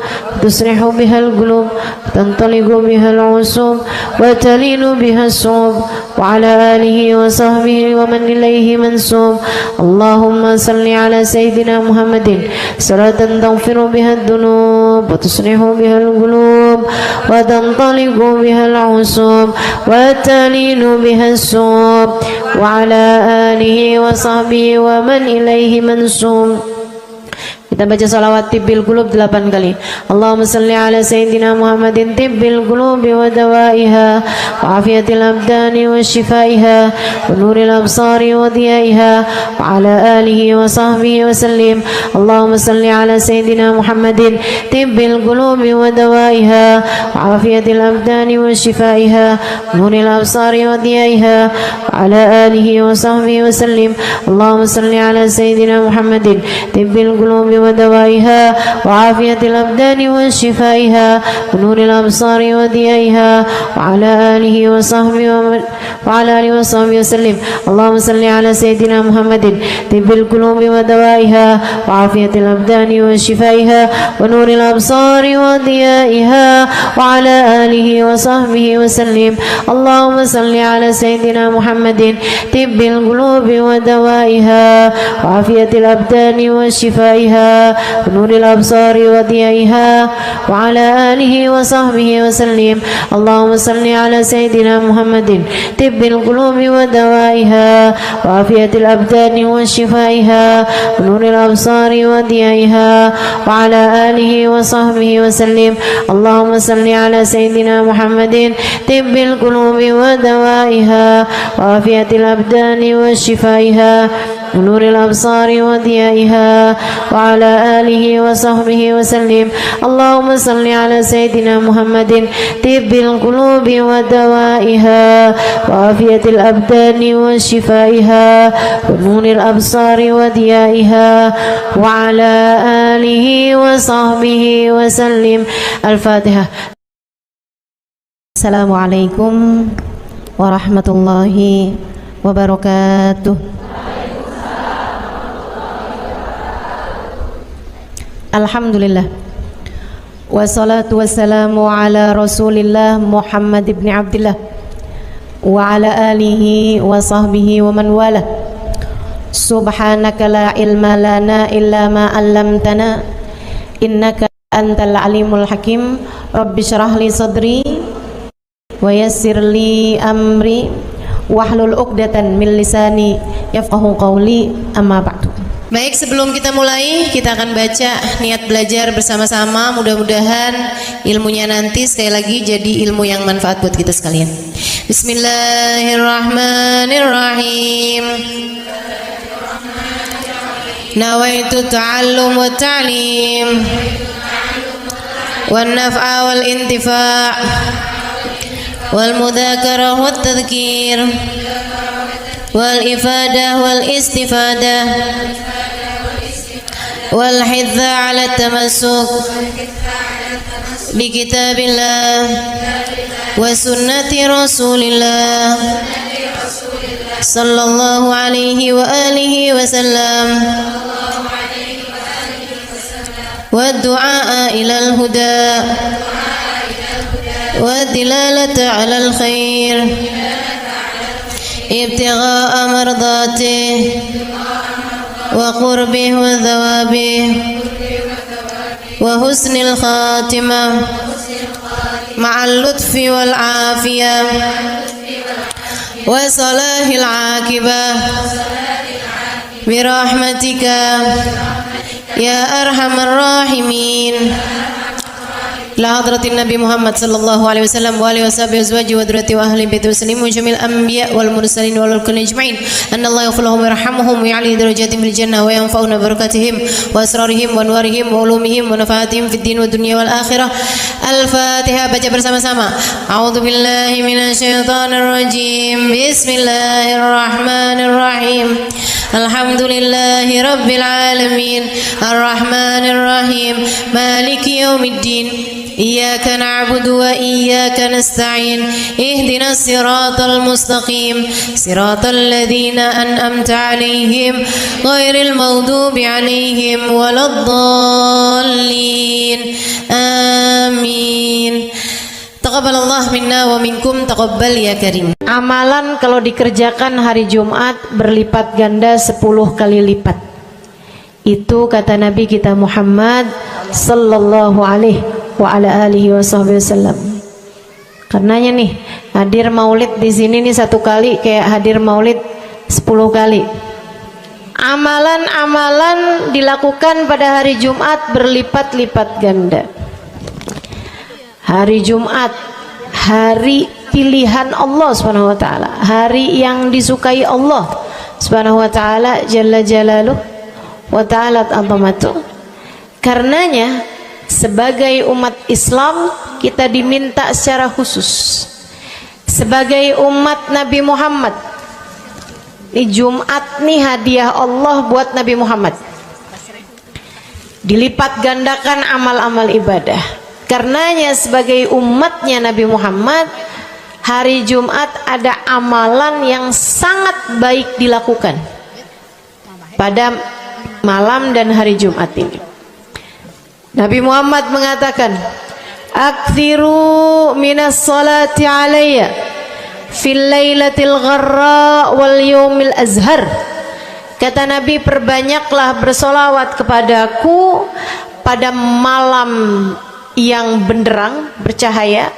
[SPEAKER 1] تصلح بها القلوب تنطلق بها العصوب وتلين بها الصوب وعلى آله وصحبه ومن إليه منسوب اللهم صل على سيدنا محمد صلاة تغفر بها الذنوب وتصلح بها القلوب وتنطلق بها العصوب وتلين بها الصوب وعلى آله وصحبه ومن إليه منسوب. Kita baca salawat tibbil qulub 8 kali. Allahumma salli ala sayyidina Muhammadin tibbil qulubi wa dawaiha wa afiyatil abdani wa shifaiha wa nuril absari wa diyaiha wa ala alihi wa sahbihi wa sallim. Allahumma salli ala sayyidina Muhammadin tibbil qulubi wa dawaiha wa afiyatil abdani wa shifaiha wa nuril absari wa diyaiha wa ala alihi wa sahbihi wa sallim. Allahumma salli ala sayyidina Muhammadin tibbil qulubi ودوائها وعافية الأبدان وشفائها ونور الأبصار وضيائها وعلى آله وصحبه وسلم اللهم صل على سيدنا محمد طب القلوب ودوائها وعافية الأبدان وشفائها ونور الأبصار وضيائها وعلى آله وصحبه وسلم اللهم صل على سيدنا محمد طب القلوب ودوائها وعافية الأبدان وشفائها ونور الأبصار وضيائها وعلى آله وصحبه وسلم اللهم صل على سيدنا محمد طب القلوب ودوائها وعافية الأبدان وشفائها ونور الأبصار وضيائها وعلى آله وصحبه وسلم اللهم صل على سيدنا محمد طب القلوب ودوائها وعافية الأبدان وشفائها ونور الأبصار وضيائها وعلى آله وصحبه وسلم اللهم صل على سيدنا محمد طب القلوب ودوائها وعافية الأبدان وشفائها ونور الأبصار وضيائها وعلى آله وصحبه وسلم. الفاتحة. السلام عليكم ورحمة الله وبركاته. Alhamdulillah wassalatu wassalamu ala rasulillah Muhammad ibn Abdillah wa ala alihi wa sahbihi wa man wala. Subhanaka la ilma lana illa ma 'allamtana innaka antal alimul hakim. Rabbi shrah li sadri wa yassir li amri wahlul 'uqdatan min lisani yafqahu qawli. Amma ba'du. Baik, sebelum kita mulai, kita akan baca niat belajar bersama-sama. Mudah-mudahan ilmunya nanti sekali lagi jadi ilmu yang manfaat buat kita sekalian. Bismillahirrahmanirrahim. Nawaitu ta'allum wa ta'lim wan naf'a wal intifa' wal mudzakarah wat tadhkir wal ifadah wal istifadah wal hidza ala tamassuk bi kitabillah wa sunnati rasulillah sallallahu alaihi wa alihi wa sallam wa du'a ila al huda wa dilalata ala al khair ابتغاء مرضاته وقربه وثوابه وحسن الخاتمة مع اللطف والعافية وصلاح العاقبة برحمتك يا أرحم الراحمين. إلى حضرة النبي محمد صلى الله عليه وسلم وآله وصحبه وأزواجه وذريته وأهل بيته وسلم وجميع الأنبياء والمرسلين والملائكة أجمعين أن الله يغفر لهم ويرحمهم ويعلي درجاتهم في الجنة وينفعنا ببركاتهم وأسرارهم وأنوارهم وعلومهم ونفعاتهم في الدين والدنيا والآخرة. الفاتحة. Baca bersama-sama. A'udzu billahi minasyaitonir rajim. Bismillahirrahmanirrahim. Alhamdulillahi rabbil alamin. Arrahmanir rahim. Maliki yaumiddin. إياك نعبد وإياك نستعين اهدنا الصراط المستقيم صراط الذين أنعمت عليهم غير المغضوب عليهم ولا الضالين آمين. Taqabbalallah minna wa minkum, taqabbal ya karim.
[SPEAKER 2] Amalan kalau dikerjakan hari Jumat berlipat ganda 10 kali lipat. Itu kata Nabi kita Muhammad sallallahu alaihi wa ala alihi wasallam. Karenanya nih hadir maulid di sini nih 1 kali kayak hadir maulid 10 kali. Amalan-amalan dilakukan pada hari Jumat berlipat-lipat ganda. Hari Jumat, hari pilihan Allah Subhanahu wa taala, hari yang disukai Allah Subhanahu wa taala jalla jalaluh wa ta'ala azamatu. Karenanya sebagai umat Islam kita diminta secara khusus sebagai umat Nabi Muhammad. Di Jumat nih hadiah Allah buat Nabi Muhammad. Dilipat gandakan amal-amal ibadah. Karenanya sebagai umatnya Nabi Muhammad, hari Jumat ada amalan yang sangat baik dilakukan pada malam dan hari Jumat ini. Nabi Muhammad mengatakan, "Aktsiru minas salati alayya fil lailatil gharra wal yaumil azhar." Kata Nabi, perbanyaklah bersolawat kepadaku pada malam yang benderang, bercahaya,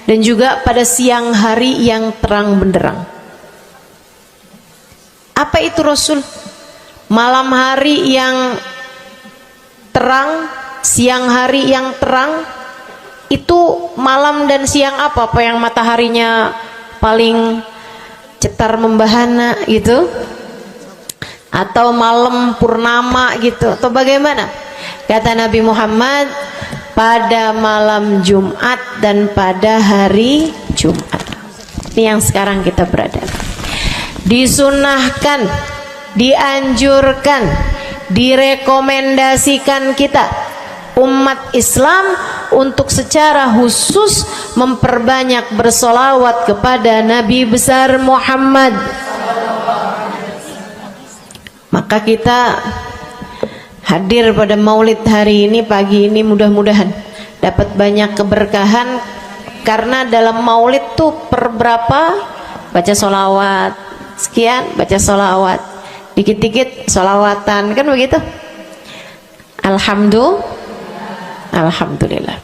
[SPEAKER 2] dan juga pada siang hari yang terang benderang. Apa itu Rasul? Malam hari yang terang, siang hari yang terang. Itu malam dan siang apa? Apa yang mataharinya paling cetar membahana gitu? Atau malam purnama gitu? Atau bagaimana? Kata Nabi Muhammad, pada malam Jumat dan pada hari Jumat. Ini yang sekarang kita berada. Disunahkan, dianjurkan, direkomendasikan kita umat Islam untuk secara khusus memperbanyak bersolawat kepada Nabi besar Muhammad. Maka kita hadir pada maulid hari ini, pagi ini, mudah-mudahan dapat banyak keberkahan. Karena dalam maulid tuh per berapa baca solawat, sekian baca solawat, dikit-dikit solawatan, kan begitu. Alhamdulillah.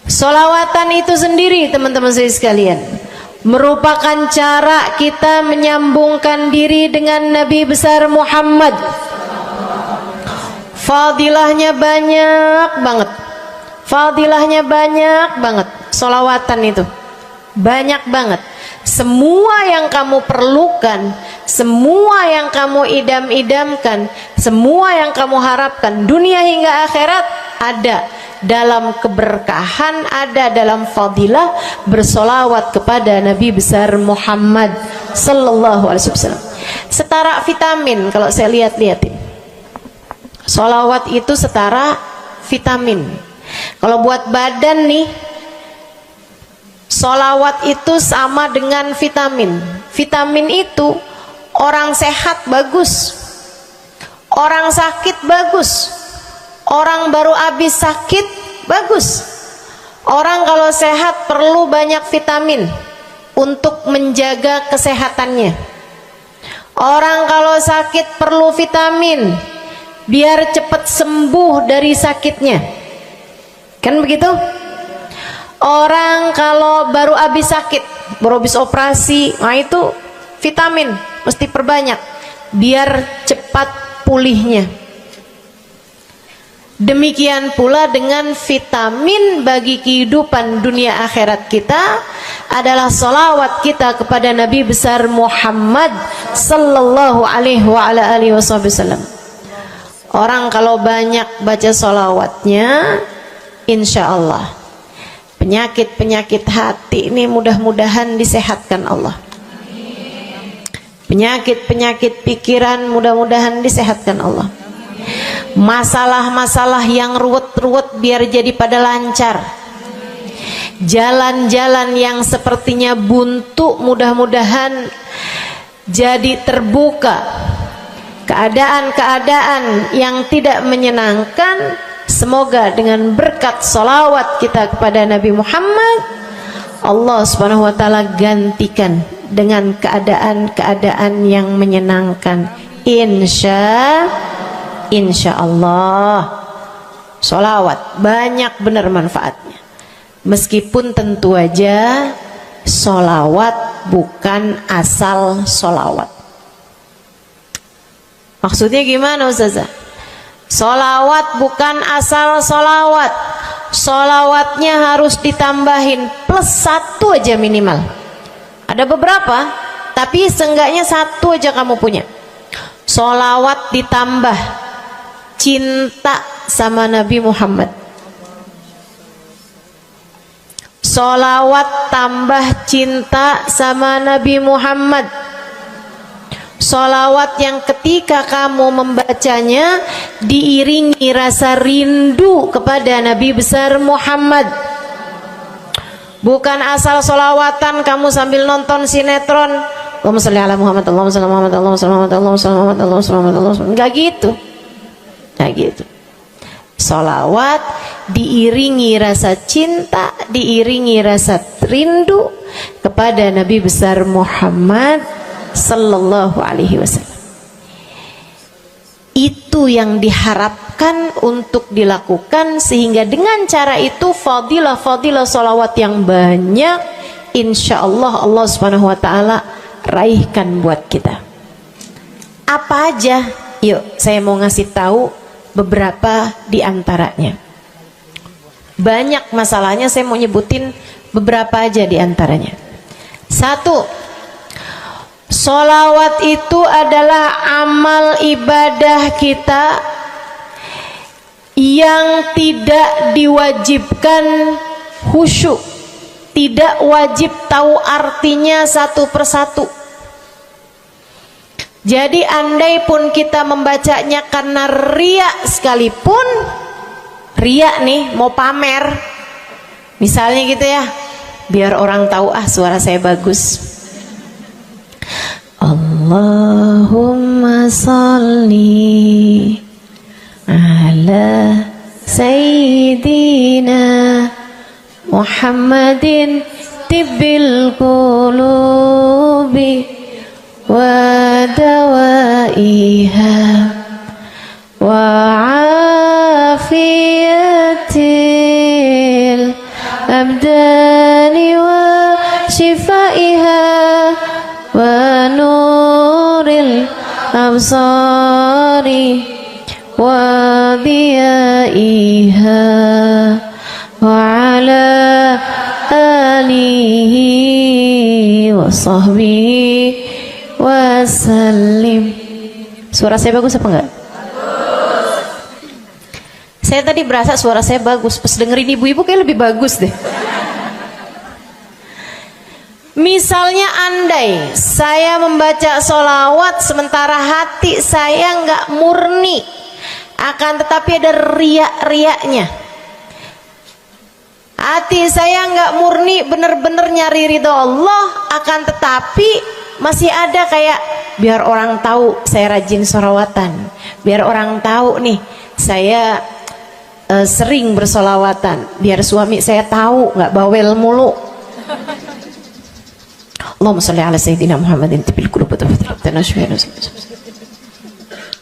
[SPEAKER 2] Solawatan itu sendiri teman-teman saya sekalian merupakan cara kita menyambungkan diri dengan Nabi besar Muhammad. Fadilahnya banyak banget. Fadilahnya banyak banget. Solawatan itu banyak banget. Semua yang kamu perlukan, semua yang kamu idam-idamkan, semua yang kamu harapkan dunia hingga akhirat ada dalam keberkahan, ada dalam fadilah bersolawat kepada Nabi besar Muhammad sallallahu alaihi wasallam. Setara vitamin kalau saya lihat-lihatin. Solawat itu setara vitamin. Kalau buat badan nih, solawat itu sama dengan vitamin. Vitamin itu orang sehat bagus, orang sakit bagus, orang baru habis sakit bagus. Orang kalau sehat perlu banyak vitamin untuk menjaga kesehatannya. Orang kalau sakit perlu vitamin biar cepat sembuh dari sakitnya, kan begitu? Orang kalau baru habis sakit, baru habis operasi, nah itu vitamin mesti perbanyak biar cepat pulihnya. Demikian pula dengan vitamin bagi kehidupan dunia akhirat kita adalah salawat kita kepada Nabi besar Muhammad sallallahu alaihi wasallam. Orang kalau banyak baca salawatnya, insya Allah penyakit-penyakit hati ini mudah-mudahan disehatkan Allah. Penyakit-penyakit pikiran mudah-mudahan disehatkan Allah. Masalah-masalah yang ruwet-ruwet biar jadi pada lancar. Jalan-jalan yang sepertinya buntu mudah-mudahan jadi terbuka. Keadaan-keadaan yang tidak menyenangkan, semoga dengan berkat salawat kita kepada Nabi Muhammad, Allah subhanahu wa ta'ala gantikan dengan keadaan-keadaan yang menyenangkan. Insya Allah. Salawat banyak benar manfaatnya. Meskipun tentu aja salawat bukan asal salawat. Maksudnya gimana Ustazah? Salawat bukan asal salawat. Salawatnya harus ditambahin plus 1 aja minimal. Ada beberapa, tapi seenggaknya 1 aja kamu punya. Salawat ditambah cinta sama Nabi Muhammad. Salawat tambah cinta sama Nabi Muhammad. Salawat yang ketika kamu membacanya diiringi rasa rindu kepada Nabi besar Muhammad. Bukan asal salawatan kamu sambil nonton sinetron, Allahumma sholli ala Muhammad, Allahumma sholli ala Muhammad, Allahumma sholli ala Muhammad, Allahumma sholli ala Muhammad, Allahumma sholli ala Muhammad. Enggak gitu. Enggak gitu. Salawat diiringi rasa cinta, diiringi rasa rindu kepada Nabi besar Muhammad sallallahu alaihi wasallam. Itu yang diharapkan untuk dilakukan, sehingga dengan cara itu fadilah-fadilah salawat yang banyak insya Allah Allah subhanahu wa ta'ala raihkan buat kita. Apa aja? Yuk saya mau ngasih tahu beberapa di antaranya. Banyak masalahnya, saya mau nyebutin beberapa aja di antaranya. 1. Sholawat itu adalah amal ibadah kita yang tidak diwajibkan khusyuk, tidak wajib tahu artinya satu persatu. Jadi andai pun kita membacanya karena riya sekalipun, riya nih mau pamer, misalnya gitu ya, biar orang tahu suara saya bagus. Allahumma salli ala sayyidina Muhammadin tibbil qulubi wa dawaiha wa afiyatil abdani wa shifaiha wa nuril absari wa diyaiha wa ala alihi wa sahbihi wa sallim. Suara saya bagus apa enggak? Bagus. Saya tadi berasa suara saya bagus, pas dengerin ibu-ibu kayak lebih bagus deh. Misalnya andai saya membaca sholawat sementara hati saya nggak murni, akan tetapi ada riak-riaknya. Hati saya nggak murni bener-bener nyari ridho Allah, akan tetapi masih ada kayak biar orang tahu saya rajin sholawatan, biar orang tahu nih saya sering bersolawatan, biar suami saya tahu nggak bawel mulu. Allahumma sholli ala sayyidina Muhammadin tibil qulubi.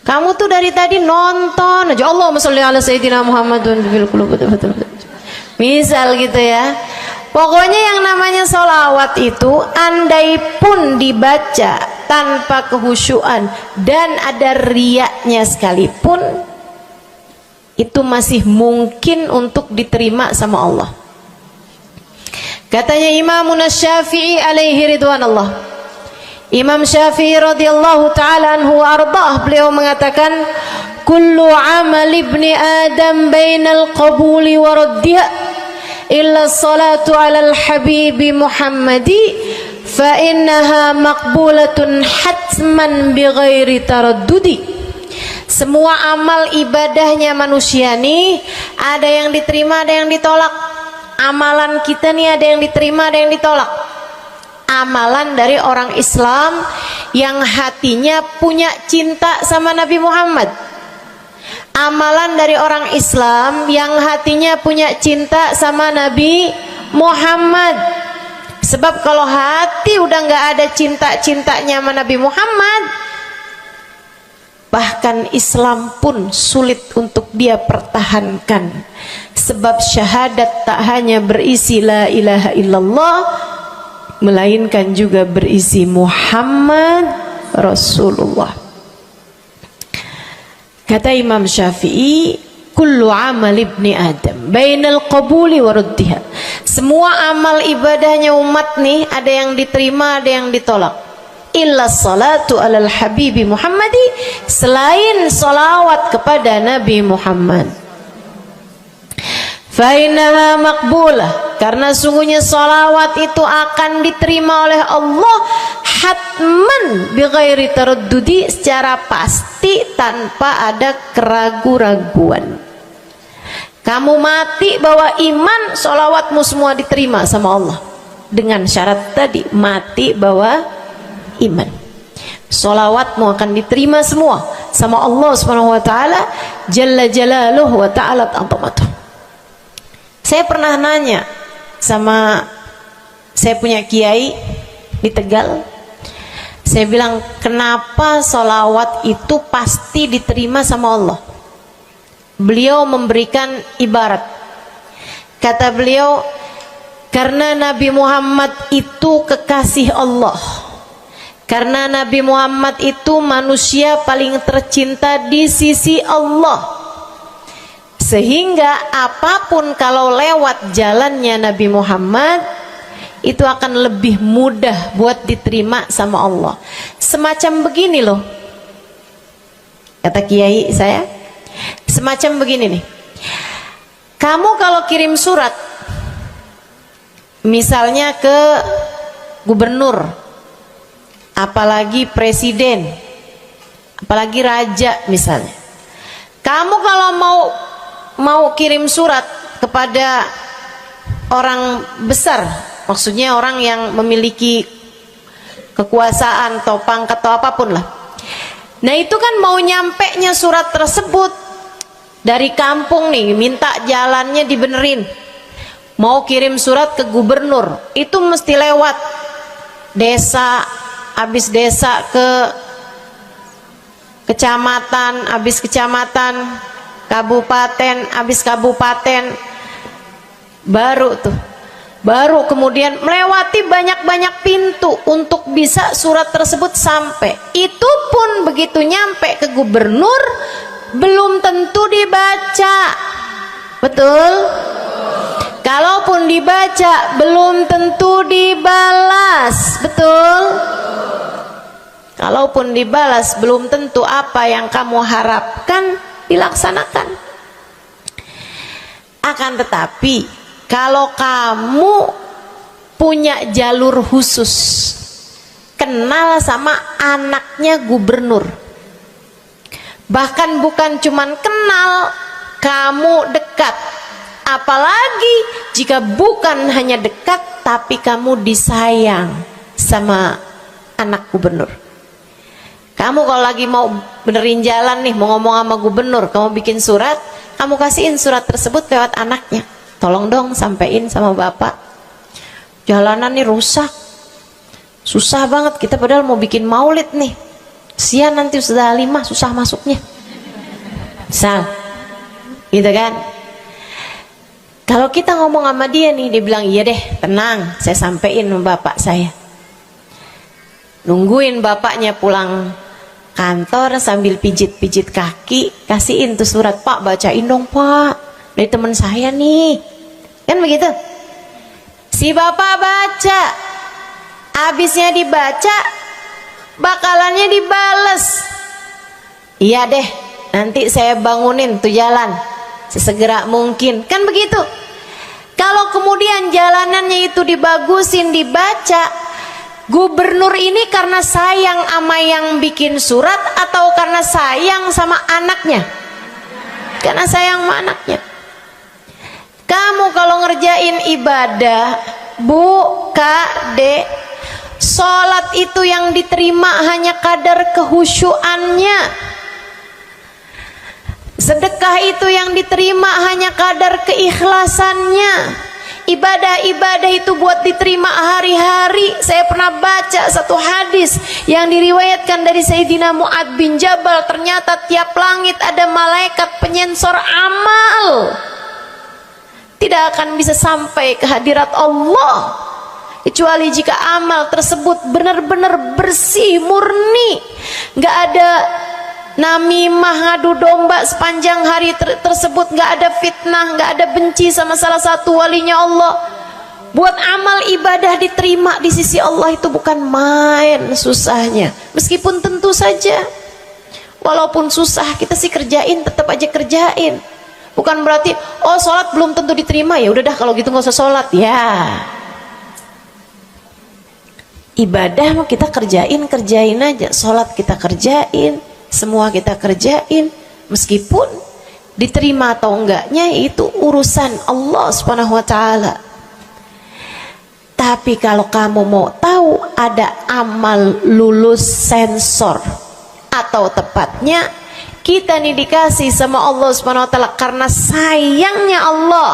[SPEAKER 2] Kamu tuh dari tadi nonton aja Allahumma sholli ala sayyidina Muhammadin tibil qulubi. Misal gitu ya. Pokoknya yang namanya sholawat itu andai pun dibaca tanpa kehusyuan dan ada riaknya sekalipun, itu masih mungkin untuk diterima sama Allah. Katanya Imam Syafi'i alaihi ridwanullah, Imam Syafi'i radhiyallahu ta'ala anhu wa ardhah, beliau mengatakan, kullu amal ibni adam bainal qabuli wa raddiha illa salatu alal habibi Muhammadi fa innaha maqbulatun hatman bighairi taraddudi. Semua amal ibadahnya manusia nih ada yang diterima, ada yang ditolak. Amalan kita nih ada yang diterima, ada yang ditolak. Amalan dari orang Islam yang hatinya punya cinta sama Nabi Muhammad, amalan dari orang Islam yang hatinya punya cinta sama Nabi Muhammad. Sebab kalau hati udah nggak ada cinta-cintanya sama Nabi Muhammad, bahkan Islam pun sulit untuk dia pertahankan. Sebab syahadat tak hanya berisi la ilaha illallah, melainkan juga berisi Muhammad Rasulullah. Kata Imam Syafi'i, kullu amal ibni adam bainal qabuli wa raddiha. Semua amal ibadahnya umat nih ada yang diterima, ada yang ditolak. Illa salatu alal habibi Muhammadi, selain salawat kepada Nabi Muhammad. Fa innaha maqbulah, karena sungguhnya salawat itu akan diterima oleh Allah hatman bighairi taraddudi, secara pasti tanpa ada keraguan-raguan. Kamu mati bawa iman, salawatmu semua diterima sama Allah. Dengan syarat tadi, mati bawa iman, salawatmu akan diterima semua sama Allah Subhanahu wa taala jalla jalaluhu wa ta'ala azamatuh. Saya pernah nanya sama saya punya kiai di Tegal. Saya bilang, kenapa sholawat itu pasti diterima sama Allah? Beliau memberikan ibarat. Kata beliau, karena Nabi Muhammad itu kekasih Allah. Karena Nabi Muhammad itu manusia paling tercinta di sisi Allah. Sehingga apapun kalau lewat jalannya Nabi Muhammad, itu akan lebih mudah buat diterima sama Allah. Semacam begini loh, kata kiai saya, semacam begini nih. Kamu kalau kirim surat, misalnya ke gubernur, apalagi presiden, apalagi raja misalnya, kamu kalau mau kirim surat kepada orang besar, maksudnya orang yang memiliki kekuasaan atau pangkat atau apapun lah. Nah itu kan mau nyampe nya surat tersebut dari kampung nih, minta jalannya dibenerin, mau kirim surat ke gubernur, itu mesti lewat desa, habis desa ke kecamatan, habis kecamatan, kabupaten, habis kabupaten, baru kemudian melewati banyak-banyak pintu untuk bisa surat tersebut sampai. Itu pun begitu nyampe ke gubernur belum tentu dibaca, betul? Kalaupun dibaca belum tentu dibalas, betul? Kalaupun dibalas belum tentu apa yang kamu harapkan dilaksanakan. Akan tetapi kalau kamu punya jalur khusus, kenal sama anaknya gubernur, bahkan bukan cuman kenal, kamu dekat, apalagi jika bukan hanya dekat tapi kamu disayang sama anak gubernur. Kamu kalau lagi mau benerin jalan nih, mau ngomong sama gubernur, kamu bikin surat, kamu kasihin surat tersebut lewat anaknya. Tolong dong sampein sama bapak, jalanan nih rusak, susah banget, kita padahal mau bikin maulid nih, sian nanti sudah 5 susah masuknya, misal gitu kan. Kalau kita ngomong sama dia nih, dia bilang iya deh, tenang, saya sampein sama bapak saya. Nungguin bapaknya pulang kantor sambil pijit-pijit kaki, kasihin tuh surat, Pak bacain dong Pak, dari teman saya nih, kan begitu. Si bapak baca, abisnya dibaca, bakalannya dibales. Iya deh, nanti saya bangunin tuh jalan sesegera mungkin, kan begitu. Kalau kemudian jalanannya itu dibagusin, dibaca, gubernur ini karena sayang sama yang bikin surat atau karena sayang sama anaknya? Karena sayang sama anaknya. Kamu kalau ngerjain ibadah, Bu, Kak, Dek, sholat itu yang diterima hanya kadar kehusyuannya. Sedekah itu yang diterima hanya kadar keikhlasannya. Ibadah-ibadah itu buat diterima hari-hari. Saya pernah baca satu hadis yang diriwayatkan dari Sayyidina Mu'ad bin Jabal. Ternyata tiap langit ada malaikat penyensor amal, tidak akan bisa sampai ke hadirat Allah kecuali jika amal tersebut benar-benar bersih, murni, nggak ada namimah, ngadu domba sepanjang hari tersebut, nggak ada fitnah, nggak ada benci sama salah satu walinya Allah. Buat amal ibadah diterima di sisi Allah itu bukan main susahnya. Meskipun tentu saja walaupun susah, kita sih kerjain, tetap aja kerjain. Bukan berarti oh sholat belum tentu diterima, ya udah dah kalau gitu nggak usah sholat. Ya, ibadah mau kita kerjain aja. Sholat kita kerjain, semua kita kerjain, meskipun diterima atau enggaknya itu urusan Allah Subhanahu wa taala. Tapi kalau kamu mau tahu, ada amal lulus sensor, atau tepatnya kita nih dikasih sama Allah Subhanahu wa taala karena sayangnya Allah,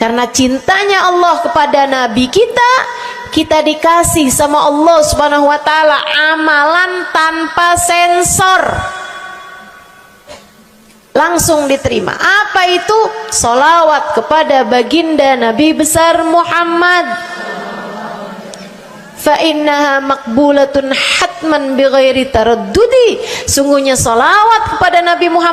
[SPEAKER 2] karena cintanya Allah kepada nabi kita, kita dikasih sama Allah Subhanahu wa taala amalan tanpa sensor, langsung diterima. Apa itu? Sholawat kepada baginda Nabi besar Muhammad. Fa innaha maqbulatun hatman bighairi taraddudi. Sungguhnya sholawat kepada Nabi Muhammad